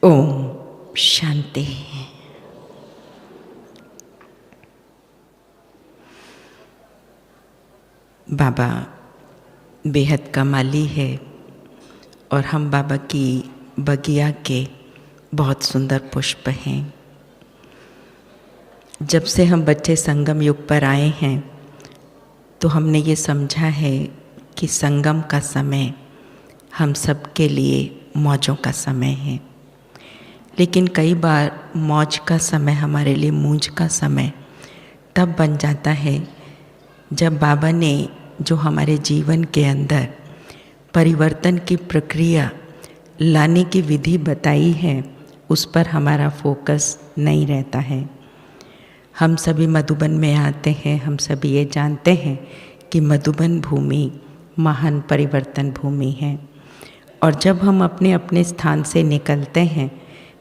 ओम शांति। बाबा बेहद कमाली है और हम बाबा की बगिया के बहुत सुंदर पुष्प हैं। जब से हम बच्चे संगम युग पर आए हैं तो हमने ये समझा है कि संगम का समय हम सबके लिए मौजों का समय है, लेकिन कई बार मौज का समय हमारे लिए मूंज का समय तब बन जाता है जब बाबा ने जो हमारे जीवन के अंदर परिवर्तन की प्रक्रिया लाने की विधि बताई है उस पर हमारा फोकस नहीं रहता है। हम सभी मधुबन में आते हैं, हम सभी ये जानते हैं कि मधुबन भूमि महान परिवर्तन भूमि है, और जब हम अपने अपने स्थान से निकलते हैं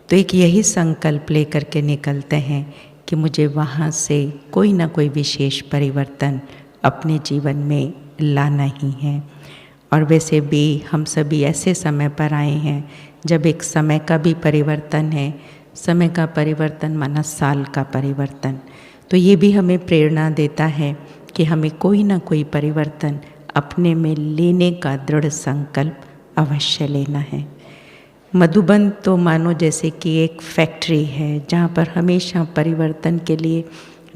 तो एक यही संकल्प लेकर के निकलते हैं कि मुझे वहाँ से कोई ना कोई विशेष परिवर्तन अपने जीवन में लाना ही है। और वैसे भी हम सभी ऐसे समय पर आए हैं जब एक समय का भी परिवर्तन है। समय का परिवर्तन माना साल का परिवर्तन। तो ये भी हमें प्रेरणा देता है कि हमें कोई ना कोई परिवर्तन अपने में लेने का दृढ़ संकल्प अवश्य लेना है। मधुबन तो मानो जैसे कि एक फैक्ट्री है जहाँ पर हमेशा परिवर्तन के लिए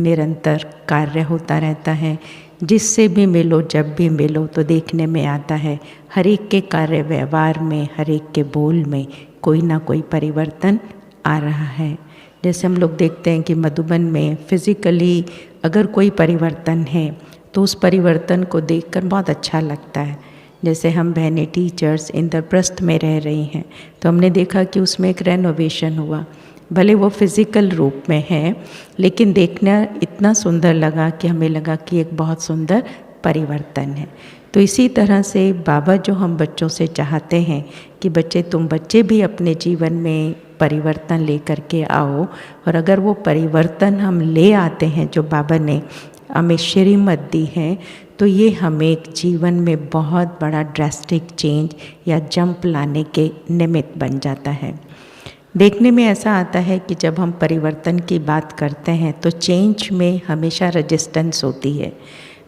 निरंतर कार्य होता रहता है। जिससे भी मिलो, जब भी मिलो तो देखने में आता है हर एक के कार्य व्यवहार में, हर एक के बोल में कोई ना कोई परिवर्तन आ रहा है। जैसे हम लोग देखते हैं कि मधुबन में फिज़िकली अगर कोई परिवर्तन है तो उस परिवर्तन को देखकर बहुत अच्छा लगता है। जैसे हम बहनें टीचर्स इंद्रप्रस्थ में रह रही हैं तो हमने देखा कि उसमें एक रेनोवेशन हुआ। भले वो फिज़िकल रूप में है लेकिन देखना इतना सुंदर लगा कि हमें लगा कि एक बहुत सुंदर परिवर्तन है। तो इसी तरह से बाबा जो हम बच्चों से चाहते हैं कि बच्चे तुम बच्चे भी अपने जीवन में परिवर्तन लेकर के आओ, और अगर वो परिवर्तन हम ले आते हैं जो बाबा ने हमें श्रीमत दी है तो ये हमें एक जीवन में बहुत बड़ा ड्रास्टिक चेंज या जंप लाने के निमित्त बन जाता है। देखने में ऐसा आता है कि जब हम परिवर्तन की बात करते हैं तो चेंज में हमेशा रेजिस्टेंस होती है।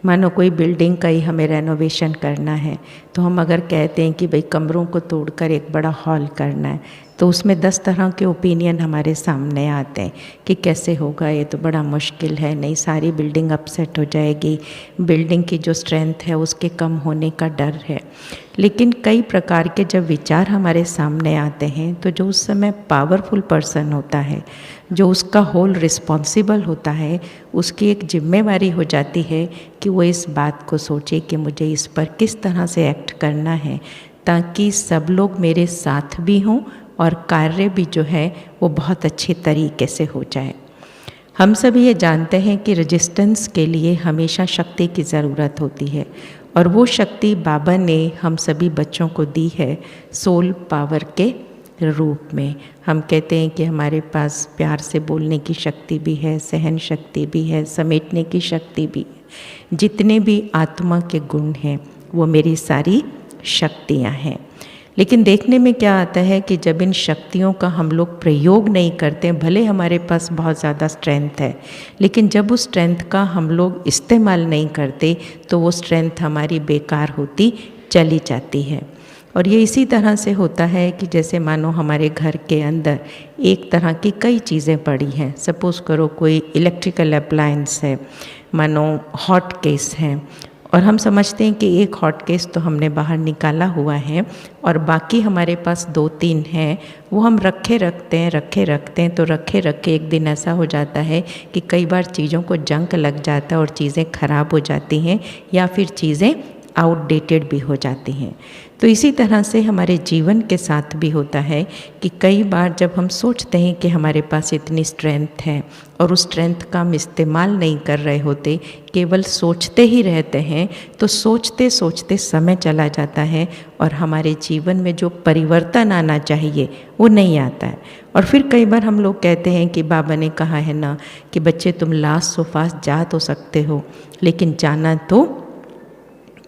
मानो कोई बिल्डिंग का ही हमें रेनोवेशन करना है तो हम अगर कहते हैं कि भाई कमरों को तोड़कर एक बड़ा हॉल करना है तो उसमें 10 तरह के ओपिनियन हमारे सामने आते हैं कि कैसे होगा, ये तो बड़ा मुश्किल है, नहीं सारी बिल्डिंग अपसेट हो जाएगी, बिल्डिंग की जो स्ट्रेंथ है उसके कम होने का डर है। लेकिन कई प्रकार के जब विचार हमारे सामने आते हैं तो जो उस समय पावरफुल पर्सन होता है, जो उसका होल रिस्पॉन्सिबल होता है, उसकी एक जिम्मेवारी हो जाती है कि वो इस बात को सोचे कि मुझे इस पर किस तरह से एक्ट करना है ताकि सब लोग मेरे साथ भी हों और कार्य भी जो है वो बहुत अच्छे तरीके से हो जाए। हम सभी ये जानते हैं कि रेजिस्टेंस के लिए हमेशा शक्ति की ज़रूरत होती है, और वो शक्ति बाबा ने हम सभी बच्चों को दी है सोल पावर के रूप में। हम कहते हैं कि हमारे पास प्यार से बोलने की शक्ति भी है, सहन शक्ति भी है, समेटने की शक्ति भी है। जितने भी आत्मा के गुण हैं वो मेरी सारी शक्तियाँ हैं। लेकिन देखने में क्या आता है कि जब इन शक्तियों का हम लोग प्रयोग नहीं करते, भले हमारे पास बहुत ज़्यादा स्ट्रेंथ है लेकिन जब उस स्ट्रेंथ का हम लोग इस्तेमाल नहीं करते तो वो स्ट्रेंथ हमारी बेकार होती चली जाती है। और ये इसी तरह से होता है कि जैसे मानो हमारे घर के अंदर एक तरह की कई चीज़ें पड़ी हैं। सपोज़ करो कोई इलेक्ट्रिकल अप्लायंस है, मानो हॉट केस है, और हम समझते हैं कि एक हॉट केस तो हमने बाहर निकाला हुआ है और बाकी हमारे पास 2-3 हैं, वो हम रखे रखते हैं तो रखे एक दिन ऐसा हो जाता है कि कई बार चीज़ों को जंक लग जाता है और चीज़ें ख़राब हो जाती हैं या फिर चीज़ें आउटडेटेड भी हो जाती हैं। तो इसी तरह से हमारे जीवन के साथ भी होता है कि कई बार जब हम सोचते हैं कि हमारे पास इतनी स्ट्रेंथ है और उस स्ट्रेंथ का हम इस्तेमाल नहीं कर रहे होते, केवल सोचते ही रहते हैं, तो सोचते सोचते समय चला जाता है और हमारे जीवन में जो परिवर्तन आना चाहिए वो नहीं आता है। और फिर कई बार हम लोग कहते हैं कि बाबा ने कहा है ना कि बच्चे तुम लास्ट सो फास्ट जा तो सकते हो लेकिन जाना तो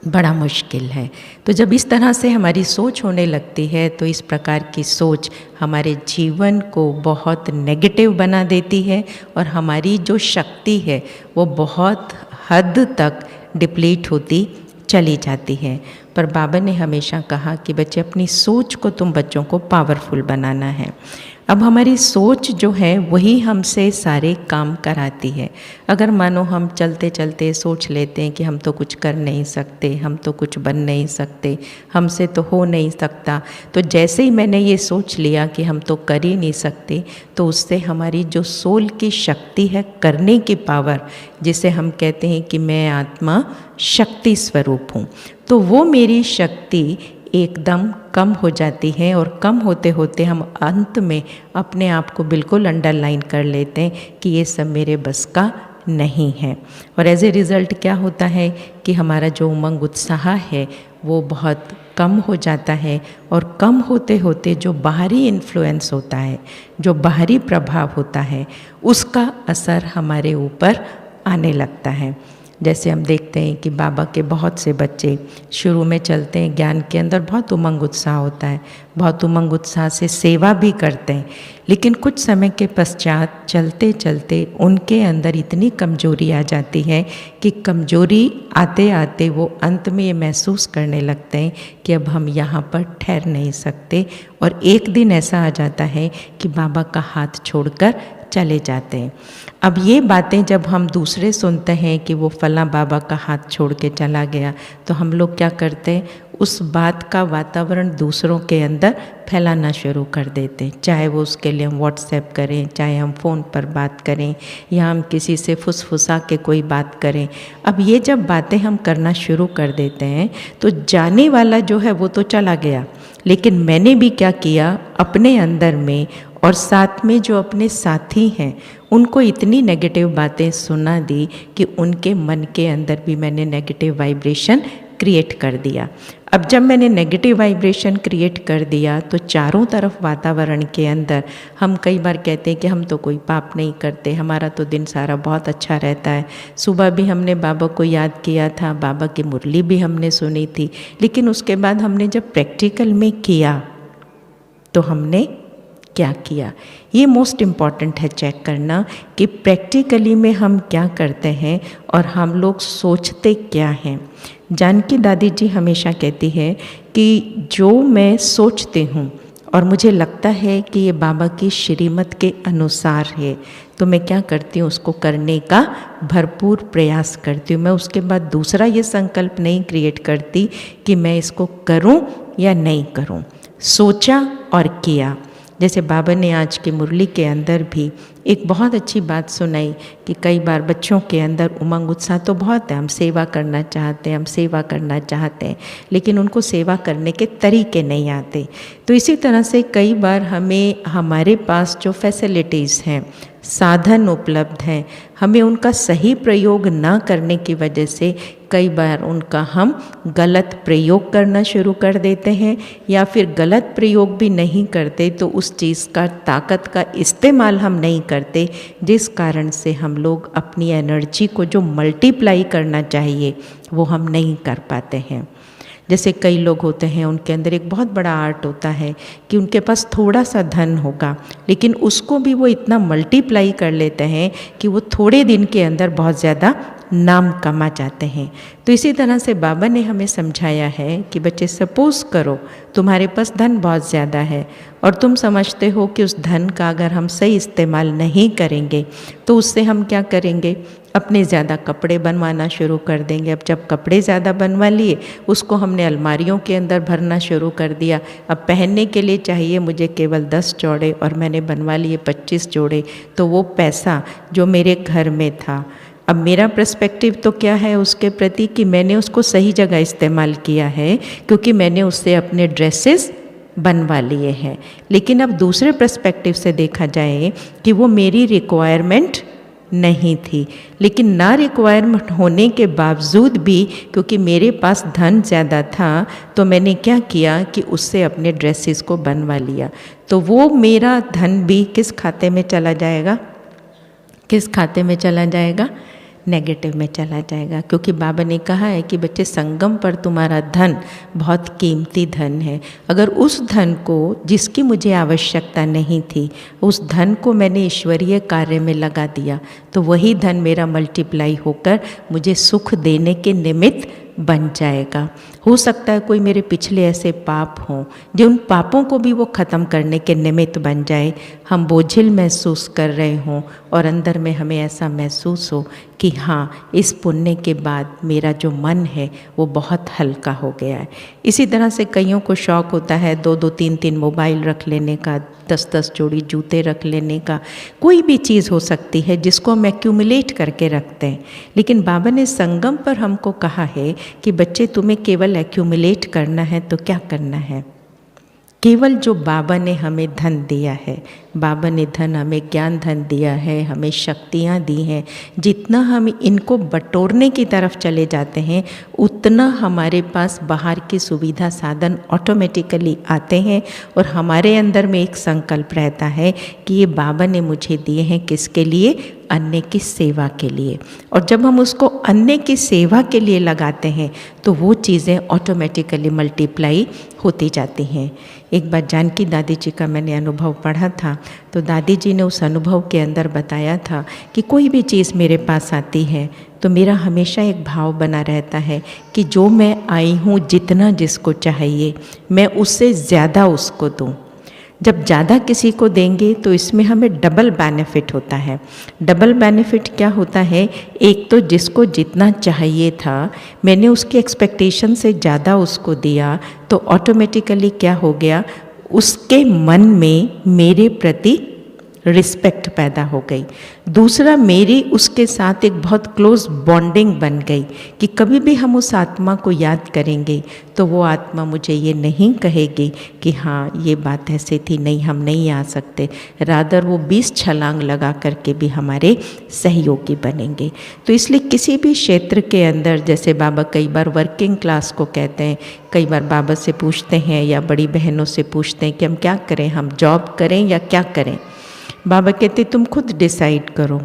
बड़ा मुश्किल है। तो जब इस तरह से हमारी सोच होने लगती है तो इस प्रकार की सोच हमारे जीवन को बहुत नेगेटिव बना देती है और हमारी जो शक्ति है वो बहुत हद तक डिप्लीट होती चली जाती है। पर बाबा ने हमेशा कहा कि बच्चे अपनी सोच को तुम बच्चों को पावरफुल बनाना है। अब हमारी सोच जो है वही हमसे सारे काम कराती है। अगर मानो हम चलते चलते सोच लेते हैं कि हम तो कुछ कर नहीं सकते, हम तो कुछ बन नहीं सकते, हमसे तो हो नहीं सकता, तो जैसे ही मैंने ये सोच लिया कि हम तो कर ही नहीं सकते, तो उससे हमारी जो सोल की शक्ति है, करने की पावर, जिसे हम कहते हैं कि मैं आत्मा शक्ति स्वरूप हूँ, तो वो मेरी शक्ति एकदम कम हो जाती है और कम होते होते हम अंत में अपने आप को बिल्कुल अंडरलाइन कर लेते हैं कि ये सब मेरे बस का नहीं है। और एज ए रिज़ल्ट क्या होता है कि हमारा जो उमंग उत्साह है वो बहुत कम हो जाता है और कम होते होते जो बाहरी इन्फ्लुएंस होता है, जो बाहरी प्रभाव होता है, उसका असर हमारे ऊपर आने लगता है। जैसे हम देखते हैं कि बाबा के बहुत से बच्चे शुरू में चलते हैं ज्ञान के अंदर, बहुत उमंग उत्साह होता है, बहुत उमंग उत्साह से सेवा भी करते हैं, लेकिन कुछ समय के पश्चात चलते चलते उनके अंदर इतनी कमजोरी आ जाती है कि कमजोरी आते आते वो अंत में ये महसूस करने लगते हैं कि अब हम यहाँ पर ठहर नहीं सकते, और एक दिन ऐसा आ जाता है कि बाबा का हाथ छोड़कर चले जाते हैं। अब ये बातें जब हम दूसरे सुनते हैं कि वो फलां बाबा का हाथ छोड़ के चला गया, तो हम लोग क्या करते हैं, उस बात का वातावरण दूसरों के अंदर फैलाना शुरू कर देते हैं। चाहे वो उसके लिए हम व्हाट्सएप करें, चाहे हम फ़ोन पर बात करें, या हम किसी से फुसफुसा के कोई बात करें। अब ये जब बातें हम करना शुरू कर देते हैं तो जाने वाला जो है वो तो चला गया, लेकिन मैंने भी क्या किया, अपने अंदर में और साथ में जो अपने साथी हैं उनको इतनी नेगेटिव बातें सुना दी कि उनके मन के अंदर भी मैंने नेगेटिव वाइब्रेशन क्रिएट कर दिया। अब जब मैंने नेगेटिव वाइब्रेशन क्रिएट कर दिया तो चारों तरफ वातावरण के अंदर हम कई बार कहते हैं कि हम तो कोई पाप नहीं करते, हमारा तो दिन सारा बहुत अच्छा रहता है। सुबह भी हमने बाबा को याद किया था, बाबा की मुरली भी हमने सुनी थी, लेकिन उसके बाद हमने जब प्रैक्टिकल में किया तो हमने क्या किया, ये मोस्ट इम्पॉर्टेंट है चेक करना कि प्रैक्टिकली में हम क्या करते हैं और हम लोग सोचते क्या हैं। जानकी दादी जी हमेशा कहती है कि जो मैं सोचती हूँ और मुझे लगता है कि ये बाबा की श्रीमत के अनुसार है, तो मैं क्या करती हूँ, उसको करने का भरपूर प्रयास करती हूँ। मैं उसके बाद दूसरा ये संकल्प नहीं क्रिएट करती कि मैं इसको करूँ या नहीं करूँ। सोचा और किया। जैसे बाबा ने आज की मुरली के अंदर भी एक बहुत अच्छी बात सुनाई कि कई बार बच्चों के अंदर उमंग उत्साह तो बहुत है, हम सेवा करना चाहते हैं, हम सेवा करना चाहते हैं, लेकिन उनको सेवा करने के तरीके नहीं आते। तो इसी तरह से कई बार हमें हमारे पास जो फैसिलिटीज़ हैं, साधन उपलब्ध हैं, हमें उनका सही प्रयोग ना करने की वजह से कई बार उनका हम गलत प्रयोग करना शुरू कर देते हैं, या फिर गलत प्रयोग भी नहीं करते तो उस चीज़ का ताकत का इस्तेमाल हम नहीं करते, जिस कारण से हम लोग अपनी एनर्जी को जो मल्टीप्लाई करना चाहिए वो हम नहीं कर पाते हैं। जैसे कई लोग होते हैं, उनके अंदर एक बहुत बड़ा आर्ट होता है कि उनके पास थोड़ा सा धन होगा, लेकिन उसको भी वो इतना मल्टीप्लाई कर लेते हैं कि वो थोड़े दिन के अंदर बहुत ज़्यादा नाम कमा जाते हैं। तो इसी तरह से बाबा ने हमें समझाया है कि बच्चे सपोज़ करो तुम्हारे पास धन बहुत ज़्यादा है और तुम समझते हो कि उस धन का अगर हम सही इस्तेमाल नहीं करेंगे तो उससे हम क्या करेंगे, अपने ज़्यादा कपड़े बनवाना शुरू कर देंगे। अब जब कपड़े ज़्यादा बनवा लिए, उसको हमने अलमारियों के अंदर भरना शुरू कर दिया। अब पहनने के लिए चाहिए मुझे केवल 10 जोड़े और मैंने बनवा लिए 25 जोड़े, तो वो पैसा जो मेरे घर में था, अब मेरा पर्सपेक्टिव तो क्या है उसके प्रति कि मैंने उसको सही जगह इस्तेमाल किया है, क्योंकि मैंने उससे अपने ड्रेसेस बनवा लिए हैं। लेकिन अब दूसरे पर्सपेक्टिव से देखा जाए कि वो मेरी रिक्वायरमेंट नहीं थी, लेकिन ना रिक्वायरमेंट होने के बावजूद भी क्योंकि मेरे पास धन ज़्यादा था तो मैंने क्या किया कि उससे अपने ड्रेसेस को बनवा लिया। तो वो मेरा धन भी किस खाते में चला जाएगा, किस खाते में चला जाएगा, नेगेटिव में चला जाएगा। क्योंकि बाबा ने कहा है कि बच्चे संगम पर तुम्हारा धन बहुत कीमती धन है। अगर उस धन को, जिसकी मुझे आवश्यकता नहीं थी, उस धन को मैंने ईश्वरीय कार्य में लगा दिया तो वही धन मेरा मल्टीप्लाई होकर मुझे सुख देने के निमित्त बन जाएगा। हो सकता है कोई मेरे पिछले ऐसे पाप हों जो उन पापों को भी वो ख़त्म करने के निमित्त बन जाए। हम बोझिल महसूस कर रहे हों और अंदर में हमें ऐसा महसूस हो कि हाँ, इस पुण्य के बाद मेरा जो मन है वो बहुत हल्का हो गया है। इसी तरह से कईयों को शौक़ होता है 2-2 3-3 मोबाइल रख लेने का, 10-10 जोड़ी जूते रख लेने का। कोई भी चीज़ हो सकती है जिसको हम एक्यूमुलेट करके रखते हैं। लेकिन बाबा ने संगम पर हमको कहा है कि बच्चे तुम्हें केवल एक्यूमुलेट करना है तो क्या करना है? केवल जो बाबा ने हमें धन दिया है, बाबा ने धन हमें ज्ञान धन दिया है, हमें शक्तियाँ दी हैं, जितना हम इनको बटोरने की तरफ चले जाते हैं उतना हमारे पास बाहर की सुविधा साधन ऑटोमेटिकली आते हैं। और हमारे अंदर में एक संकल्प रहता है कि ये बाबा ने मुझे दिए हैं किसके लिए? अन्य की सेवा के लिए। और जब हम उसको अन्य की सेवा के लिए लगाते हैं तो वो चीज़ें ऑटोमेटिकली मल्टीप्लाई होती जाती हैं। एक बार जानकी दादी जी का मैंने अनुभव पढ़ा था, तो दादी जी ने उस अनुभव के अंदर बताया था कि कोई भी चीज़ मेरे पास आती है तो मेरा हमेशा एक भाव बना रहता है कि जो मैं आई हूँ, जितना जिसको चाहिए मैं उससे ज़्यादा उसको दूँ। जब ज़्यादा किसी को देंगे तो इसमें हमें डबल बेनिफिट होता है। डबल बेनिफिट क्या होता है? एक तो जिसको जितना चाहिए था मैंने उसकी एक्सपेक्टेशन से ज़्यादा उसको दिया तो ऑटोमेटिकली क्या हो गया? उसके मन में मेरे प्रति रिस्पेक्ट पैदा हो गई। दूसरा, मेरी उसके साथ एक बहुत क्लोज बॉन्डिंग बन गई कि कभी भी हम उस आत्मा को याद करेंगे तो वो आत्मा मुझे ये नहीं कहेगी कि हाँ ये बात ऐसे थी, नहीं हम नहीं आ सकते। रादर वो 20 छलांग लगा करके भी हमारे सहयोगी बनेंगे। तो इसलिए किसी भी क्षेत्र के अंदर, जैसे बाबा कई बार वर्किंग क्लास को कहते हैं, कई बार बाबा से पूछते हैं या बड़ी बहनों से पूछते हैं कि हम क्या करें, हम जॉब करें या क्या करें? बाबा कहते तुम खुद डिसाइड करो,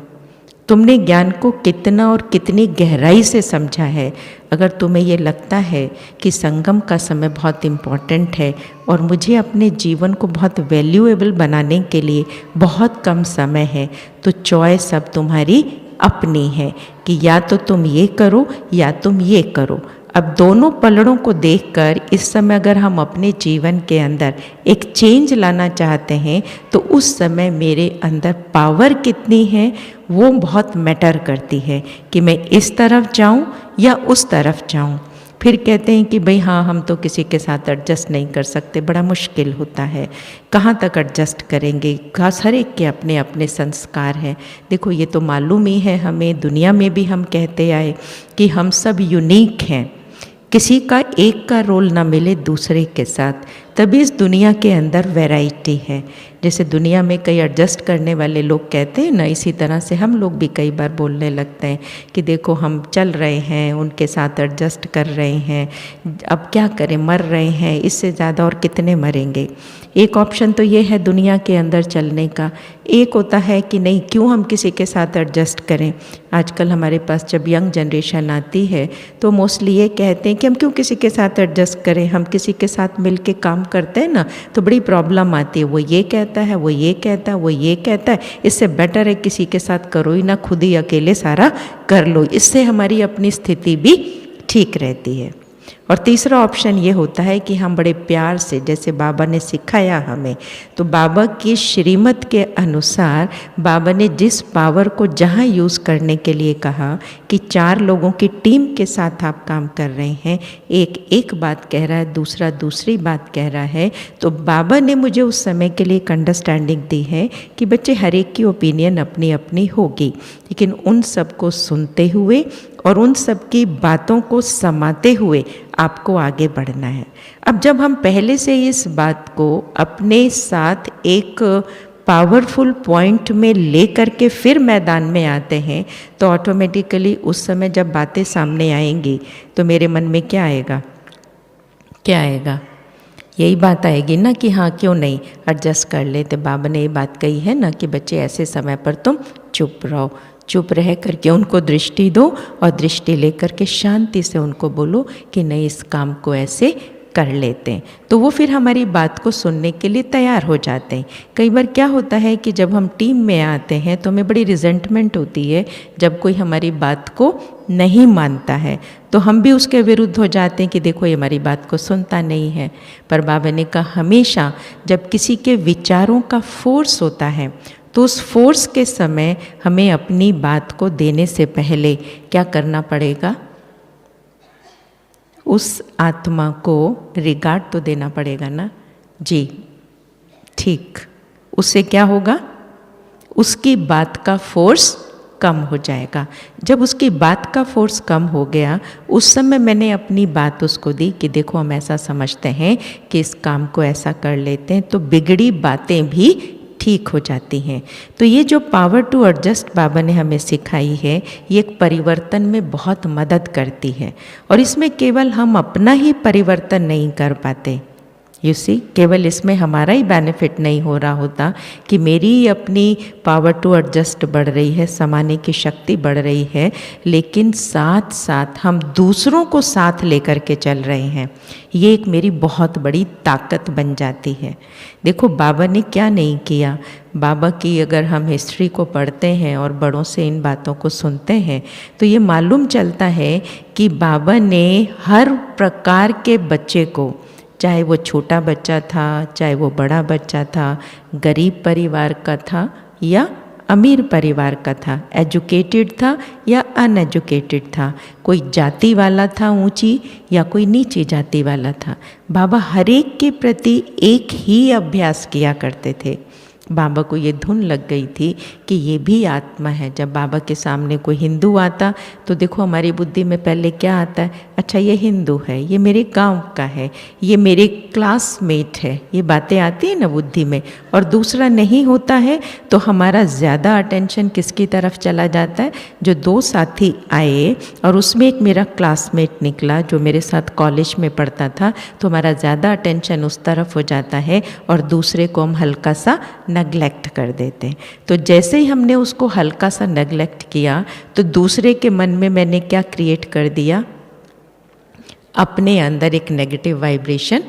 तुमने ज्ञान को कितना और कितनी गहराई से समझा है। अगर तुम्हें ये लगता है कि संगम का समय बहुत इम्पॉर्टेंट है और मुझे अपने जीवन को बहुत वैल्यूएबल बनाने के लिए बहुत कम समय है, तो चॉइस अब तुम्हारी अपनी है कि या तो तुम ये करो या तुम ये करो। अब दोनों पलड़ों को देखकर इस समय अगर हम अपने जीवन के अंदर एक चेंज लाना चाहते हैं तो उस समय मेरे अंदर पावर कितनी है वो बहुत मैटर करती है कि मैं इस तरफ जाऊं या उस तरफ जाऊं। फिर कहते हैं कि भाई हाँ, हम तो किसी के साथ एडजस्ट नहीं कर सकते, बड़ा मुश्किल होता है, कहाँ तक एडजस्ट करेंगे, खास हर एक के अपने अपने संस्कार हैं। देखो ये तो मालूम ही है हमें, दुनिया में भी हम कहते आए कि हम सब यूनिक हैं, किसी का एक का रोल ना मिले दूसरे के साथ, तभी इस दुनिया के अंदर वैरायटी है। जैसे दुनिया में कई एडजस्ट करने वाले लोग कहते हैं ना, इसी तरह से हम लोग भी कई बार बोलने लगते हैं कि देखो हम चल रहे हैं, उनके साथ एडजस्ट कर रहे हैं, अब क्या करें, मर रहे हैं, इससे ज़्यादा और कितने मरेंगे। एक ऑप्शन तो ये है दुनिया के अंदर चलने का। एक होता है कि नहीं, क्यों हम किसी के साथ एडजस्ट करें। आजकल हमारे पास जब यंग जनरेशन आती है तो मोस्टली ये कहते हैं कि हम क्यों किसी के साथ एडजस्ट करें, हम किसी के साथ मिल के काम करते हैं ना तो बड़ी प्रॉब्लम आती है। वो ये कहता है, वो ये कहता है, वो ये कहता है, इससे बेटर है किसी के साथ करो ही ना, खुद ही अकेले सारा कर लो। इससे हमारी अपनी स्थिति भी ठीक रहती है। और तीसरा ऑप्शन ये होता है कि हम बड़े प्यार से, जैसे बाबा ने सिखाया हमें, तो बाबा की श्रीमत के अनुसार बाबा ने जिस पावर को जहाँ यूज़ करने के लिए कहा कि 4 लोगों की टीम के साथ आप काम कर रहे हैं, एक बात कह रहा है, दूसरा दूसरी बात कह रहा है, तो बाबा ने मुझे उस समय के लिए एक अंडरस्टैंडिंग दी है कि बच्चे हर एक की ओपिनियन अपनी अपनी होगी, लेकिन उन सबको सुनते हुए और उन सब की बातों को समाते हुए आपको आगे बढ़ना है। अब जब हम पहले से इस बात को अपने साथ एक पावरफुल पॉइंट में ले करके फिर मैदान में आते हैं तो ऑटोमेटिकली उस समय जब बातें सामने आएंगी तो मेरे मन में क्या आएगा, क्या आएगा? यही बात आएगी ना कि हाँ क्यों नहीं एडजस्ट कर लेते। बाबा ने ये बात कही है ना कि बच्चे ऐसे समय पर तुम चुप रहो, चुप रह करके उनको दृष्टि दो और दृष्टि लेकर के शांति से उनको बोलो कि नहीं इस काम को ऐसे कर लेते हैं, तो वो फिर हमारी बात को सुनने के लिए तैयार हो जाते हैं। कई बार क्या होता है कि जब हम टीम में आते हैं तो हमें बड़ी रिजेंटमेंट होती है जब कोई हमारी बात को नहीं मानता है, तो हम भी उसके विरुद्ध हो जाते हैं कि देखो ये हमारी बात को सुनता नहीं है। पर बाबा ने कहा हमेशा जब किसी के विचारों का फोर्स होता है तो उस फोर्स के समय हमें अपनी बात को देने से पहले क्या करना पड़ेगा, उस आत्मा को रिगार्ड तो देना पड़ेगा ना जी, ठीक। उससे क्या होगा, उसकी बात का फोर्स कम हो जाएगा। जब उसकी बात का फोर्स कम हो गया उस समय मैंने अपनी बात उसको दी कि देखो हम ऐसा समझते हैं कि इस काम को ऐसा कर लेते हैं, तो बिगड़ी बातें भी ठीक हो जाती हैं। तो ये जो पावर टू एडजस्ट बाबा ने हमें सिखाई है ये एक परिवर्तन में बहुत मदद करती है। और इसमें केवल हम अपना ही परिवर्तन नहीं कर पाते, यू सी, केवल इसमें हमारा ही बेनिफिट नहीं हो रहा होता कि मेरी अपनी पावर टू एडजस्ट बढ़ रही है, समाने की शक्ति बढ़ रही है, लेकिन साथ साथ हम दूसरों को साथ लेकर के चल रहे हैं। ये एक मेरी बहुत बड़ी ताकत बन जाती है। देखो बाबा ने क्या नहीं किया, बाबा की अगर हम हिस्ट्री को पढ़ते हैं और बड़ों से इन बातों को सुनते हैं तो ये मालूम चलता है कि बाबा ने हर प्रकार के बच्चे को, चाहे वो छोटा बच्चा था, चाहे वो बड़ा बच्चा था, गरीब परिवार का था या अमीर परिवार का था, एजुकेटेड था या अनएजुकेटेड था, कोई जाति वाला था ऊंची या कोई नीची जाति वाला था, बाबा हर एक के प्रति एक ही अभ्यास किया करते थे। बाबा को ये धुन लग गई थी कि ये भी आत्मा है। जब बाबा के सामने कोई हिंदू आता तो देखो हमारी बुद्धि में पहले क्या आता है, अच्छा ये हिंदू है, ये मेरे गांव का है, ये मेरे क्लासमेट है, ये बातें आती है ना बुद्धि में। और दूसरा नहीं होता है तो हमारा ज़्यादा अटेंशन किसकी तरफ चला जाता है, जो दो साथी आए और उसमें एक मेरा क्लासमेट निकला जो मेरे साथ कॉलेज में पढ़ता था, तो हमारा ज़्यादा अटेंशन उस तरफ हो जाता है और दूसरे को हम हल्का सा नेगलेक्ट कर देते हैं। तो जैसे ही हमने उसको हल्का सा नेगलेक्ट किया तो दूसरे के मन में मैंने क्या क्रिएट कर दिया, अपने अंदर एक नेगेटिव वाइब्रेशन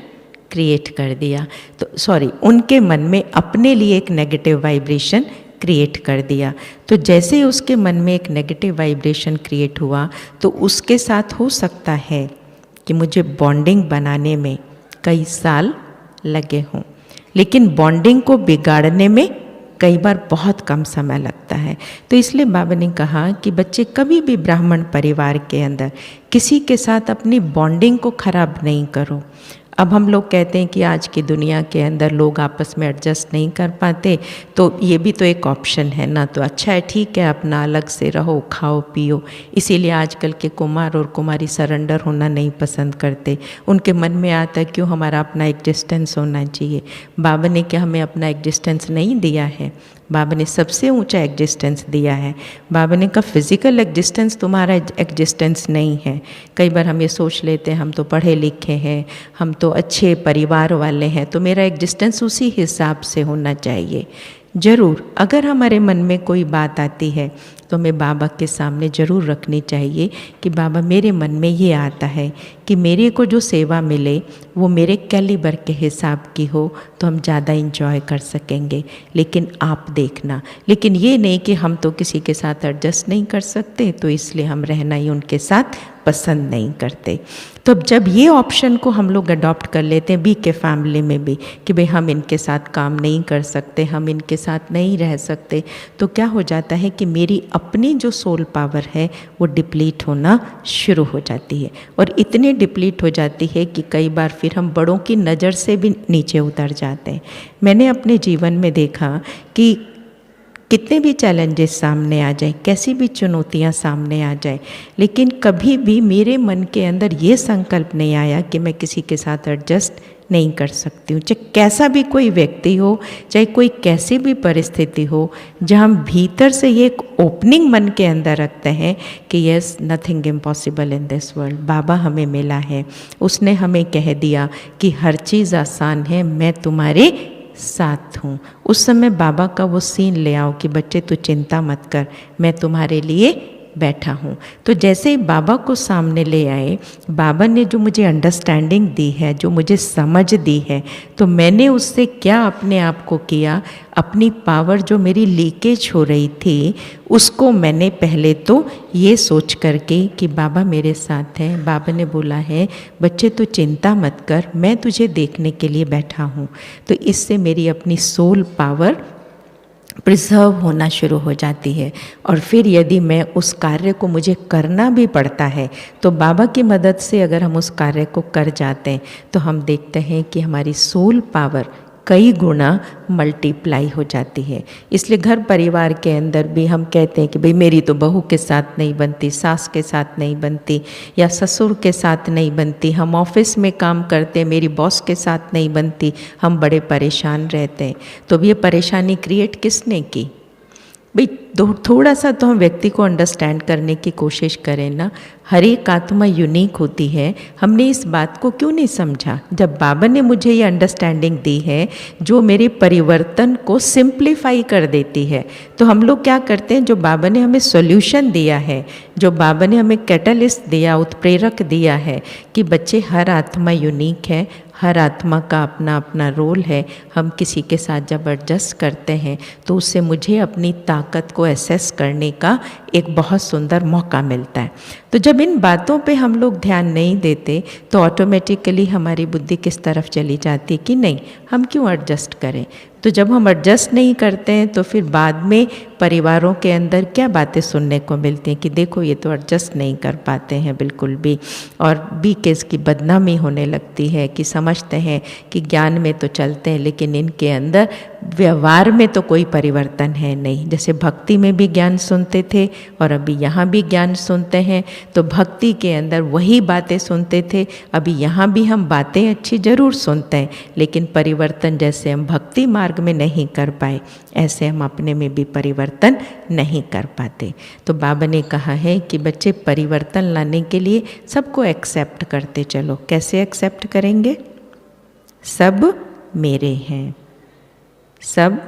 क्रिएट कर दिया। तो सॉरी, उनके मन में अपने लिए एक नेगेटिव वाइब्रेशन क्रिएट कर दिया। तो जैसे ही उसके मन में एक नेगेटिव वाइब्रेशन क्रिएट हुआ तो उसके साथ हो सकता है कि मुझे बॉन्डिंग बनाने में कई साल लगे हों, लेकिन बॉन्डिंग को बिगाड़ने में कई बार बहुत कम समय लगता है। तो इसलिए बाबा ने कहा कि बच्चे कभी भी ब्राह्मण परिवार के अंदर किसी के साथ अपनी बॉन्डिंग को खराब नहीं करो। अब हम लोग कहते हैं कि आज की दुनिया के अंदर लोग आपस में एडजस्ट नहीं कर पाते, तो ये भी तो एक ऑप्शन है ना, तो अच्छा है, ठीक है, अपना अलग से रहो, खाओ पियो। इसीलिए आजकल के कुमार और कुमारी सरेंडर होना नहीं पसंद करते। उनके मन में आता है क्यों हमारा अपना एग्जिस्टेंस होना चाहिए। बाबा ने क्या हमें अपना एग्जिस्टेंस नहीं दिया है? बाबा ने सबसे ऊंचा एग्जिस्टेंस दिया है। बाबा ने कहा फिजिकल एग्जिस्टेंस तुम्हारा एग्जिस्टेंस नहीं है। कई बार हम ये सोच लेते हैं हम तो पढ़े लिखे हैं, हम तो अच्छे परिवार वाले हैं, तो मेरा एग्जिस्टेंस उसी हिसाब से होना चाहिए। ज़रूर अगर हमारे मन में कोई बात आती है तो हमें बाबा के सामने ज़रूर रखनी चाहिए कि बाबा मेरे मन में ये आता है कि मेरे को जो सेवा मिले वो मेरे कैलिबर के हिसाब की हो तो हम ज़्यादा इंजॉय कर सकेंगे। लेकिन आप देखना, लेकिन ये नहीं कि हम तो किसी के साथ एडजस्ट नहीं कर सकते तो इसलिए हम रहना ही उनके साथ पसंद नहीं करते। तो अब जब ये ऑप्शन को हम लोग अडॉप्ट कर लेते हैं बी के फैमिली में भी कि भाई हम इनके साथ काम नहीं कर सकते, हम इनके साथ नहीं रह सकते, तो क्या हो जाता है कि मेरी अपनी जो सोल पावर है वो डिप्लीट होना शुरू हो जाती है। और इतनी डिप्लीट हो जाती है कि कई बार फिर हम बड़ों की नज़र से भी नीचे उतर जाते हैं। मैंने अपने जीवन में देखा कि कितने भी चैलेंजेस सामने आ जाए, कैसी भी चुनौतियां सामने आ जाए, लेकिन कभी भी मेरे मन के अंदर ये संकल्प नहीं आया कि मैं किसी के साथ एडजस्ट नहीं कर सकती हूँ। चाहे कैसा भी कोई व्यक्ति हो, चाहे कोई कैसी भी परिस्थिति हो, जहाँ हम भीतर से ये एक ओपनिंग मन के अंदर रखते हैं कि yes nothing impossible in this world. बाबा हमें मिला है, उसने हमें कह दिया कि हर चीज़ आसान है, मैं तुम्हारे साथ हूँ। उस समय बाबा का वो सीन ले आओ कि बच्चे तू चिंता मत कर, मैं तुम्हारे लिए बैठा हूँ। तो जैसे ही बाबा को सामने ले आए, बाबा ने जो मुझे अंडरस्टैंडिंग दी है, जो मुझे समझ दी है, तो मैंने उससे क्या अपने आप को किया, अपनी पावर जो मेरी लीकेज हो रही थी उसको मैंने पहले तो ये सोच करके कि बाबा मेरे साथ हैं। बाबा ने बोला है बच्चे तू चिंता मत कर, मैं तुझे देखने के लिए बैठा हूँ। तो इससे मेरी अपनी सोल पावर प्रिजर्व होना शुरू हो जाती है। और फिर यदि मैं उस कार्य को मुझे करना भी पड़ता है तो बाबा की मदद से अगर हम उस कार्य को कर जाते हैं तो हम देखते हैं कि हमारी सोल पावर कई गुना मल्टीप्लाई हो जाती है। इसलिए घर परिवार के अंदर भी हम कहते हैं कि भाई मेरी तो बहू के साथ नहीं बनती, सास के साथ नहीं बनती, या ससुर के साथ नहीं बनती, हम ऑफिस में काम करते हैं मेरी बॉस के साथ नहीं बनती, हम बड़े परेशान रहते हैं। तो अब ये परेशानी क्रिएट किसने की? भाई थोड़ा सा तो हम व्यक्ति को अंडरस्टैंड करने की कोशिश करें ना। हर एक आत्मा यूनिक होती है। हमने इस बात को क्यों नहीं समझा? जब बाबा ने मुझे ये अंडरस्टैंडिंग दी है जो मेरे परिवर्तन को सिंप्लीफाई कर देती है, तो हम लोग क्या करते हैं, जो बाबा ने हमें सॉल्यूशन दिया है, जो बाबा ने हमें कैटलिस्ट दिया, उत्प्रेरक दिया है कि बच्चे हर आत्मा यूनिक है, हर आत्मा का अपना अपना रोल है। हम किसी के साथ जब एडजस्ट करते हैं तो उससे मुझे अपनी ताकत को एसेस करने का एक बहुत सुंदर मौका मिलता है। तो जब इन बातों पे हम लोग ध्यान नहीं देते तो ऑटोमेटिकली हमारी बुद्धि किस तरफ चली जाती है कि नहीं हम क्यों एडजस्ट करें। तो जब हम एडजस्ट नहीं करते हैं तो फिर बाद में परिवारों के अंदर क्या बातें सुनने को मिलती हैं कि देखो ये तो एडजस्ट नहीं कर पाते हैं बिल्कुल भी, और बी के इसकी बदनामी होने लगती है कि समझते हैं कि ज्ञान में तो चलते हैं लेकिन इनके अंदर व्यवहार में तो कोई परिवर्तन है नहीं। जैसे भक्ति में भी ज्ञान सुनते थे और अभी यहाँ भी ज्ञान सुनते हैं, तो भक्ति के अंदर वही बातें सुनते थे, अभी यहाँ भी हम बातें अच्छी ज़रूर सुनते हैं लेकिन परिवर्तन जैसे हम भक्ति मार्ग में नहीं कर पाए ऐसे हम अपने में भी परिवर्तन नहीं कर पाते। तो बाबा ने कहा है कि बच्चे परिवर्तन लाने के लिए सबको एक्सेप्ट करते चलो। कैसे एक्सेप्ट करेंगे? सब मेरे हैं, सब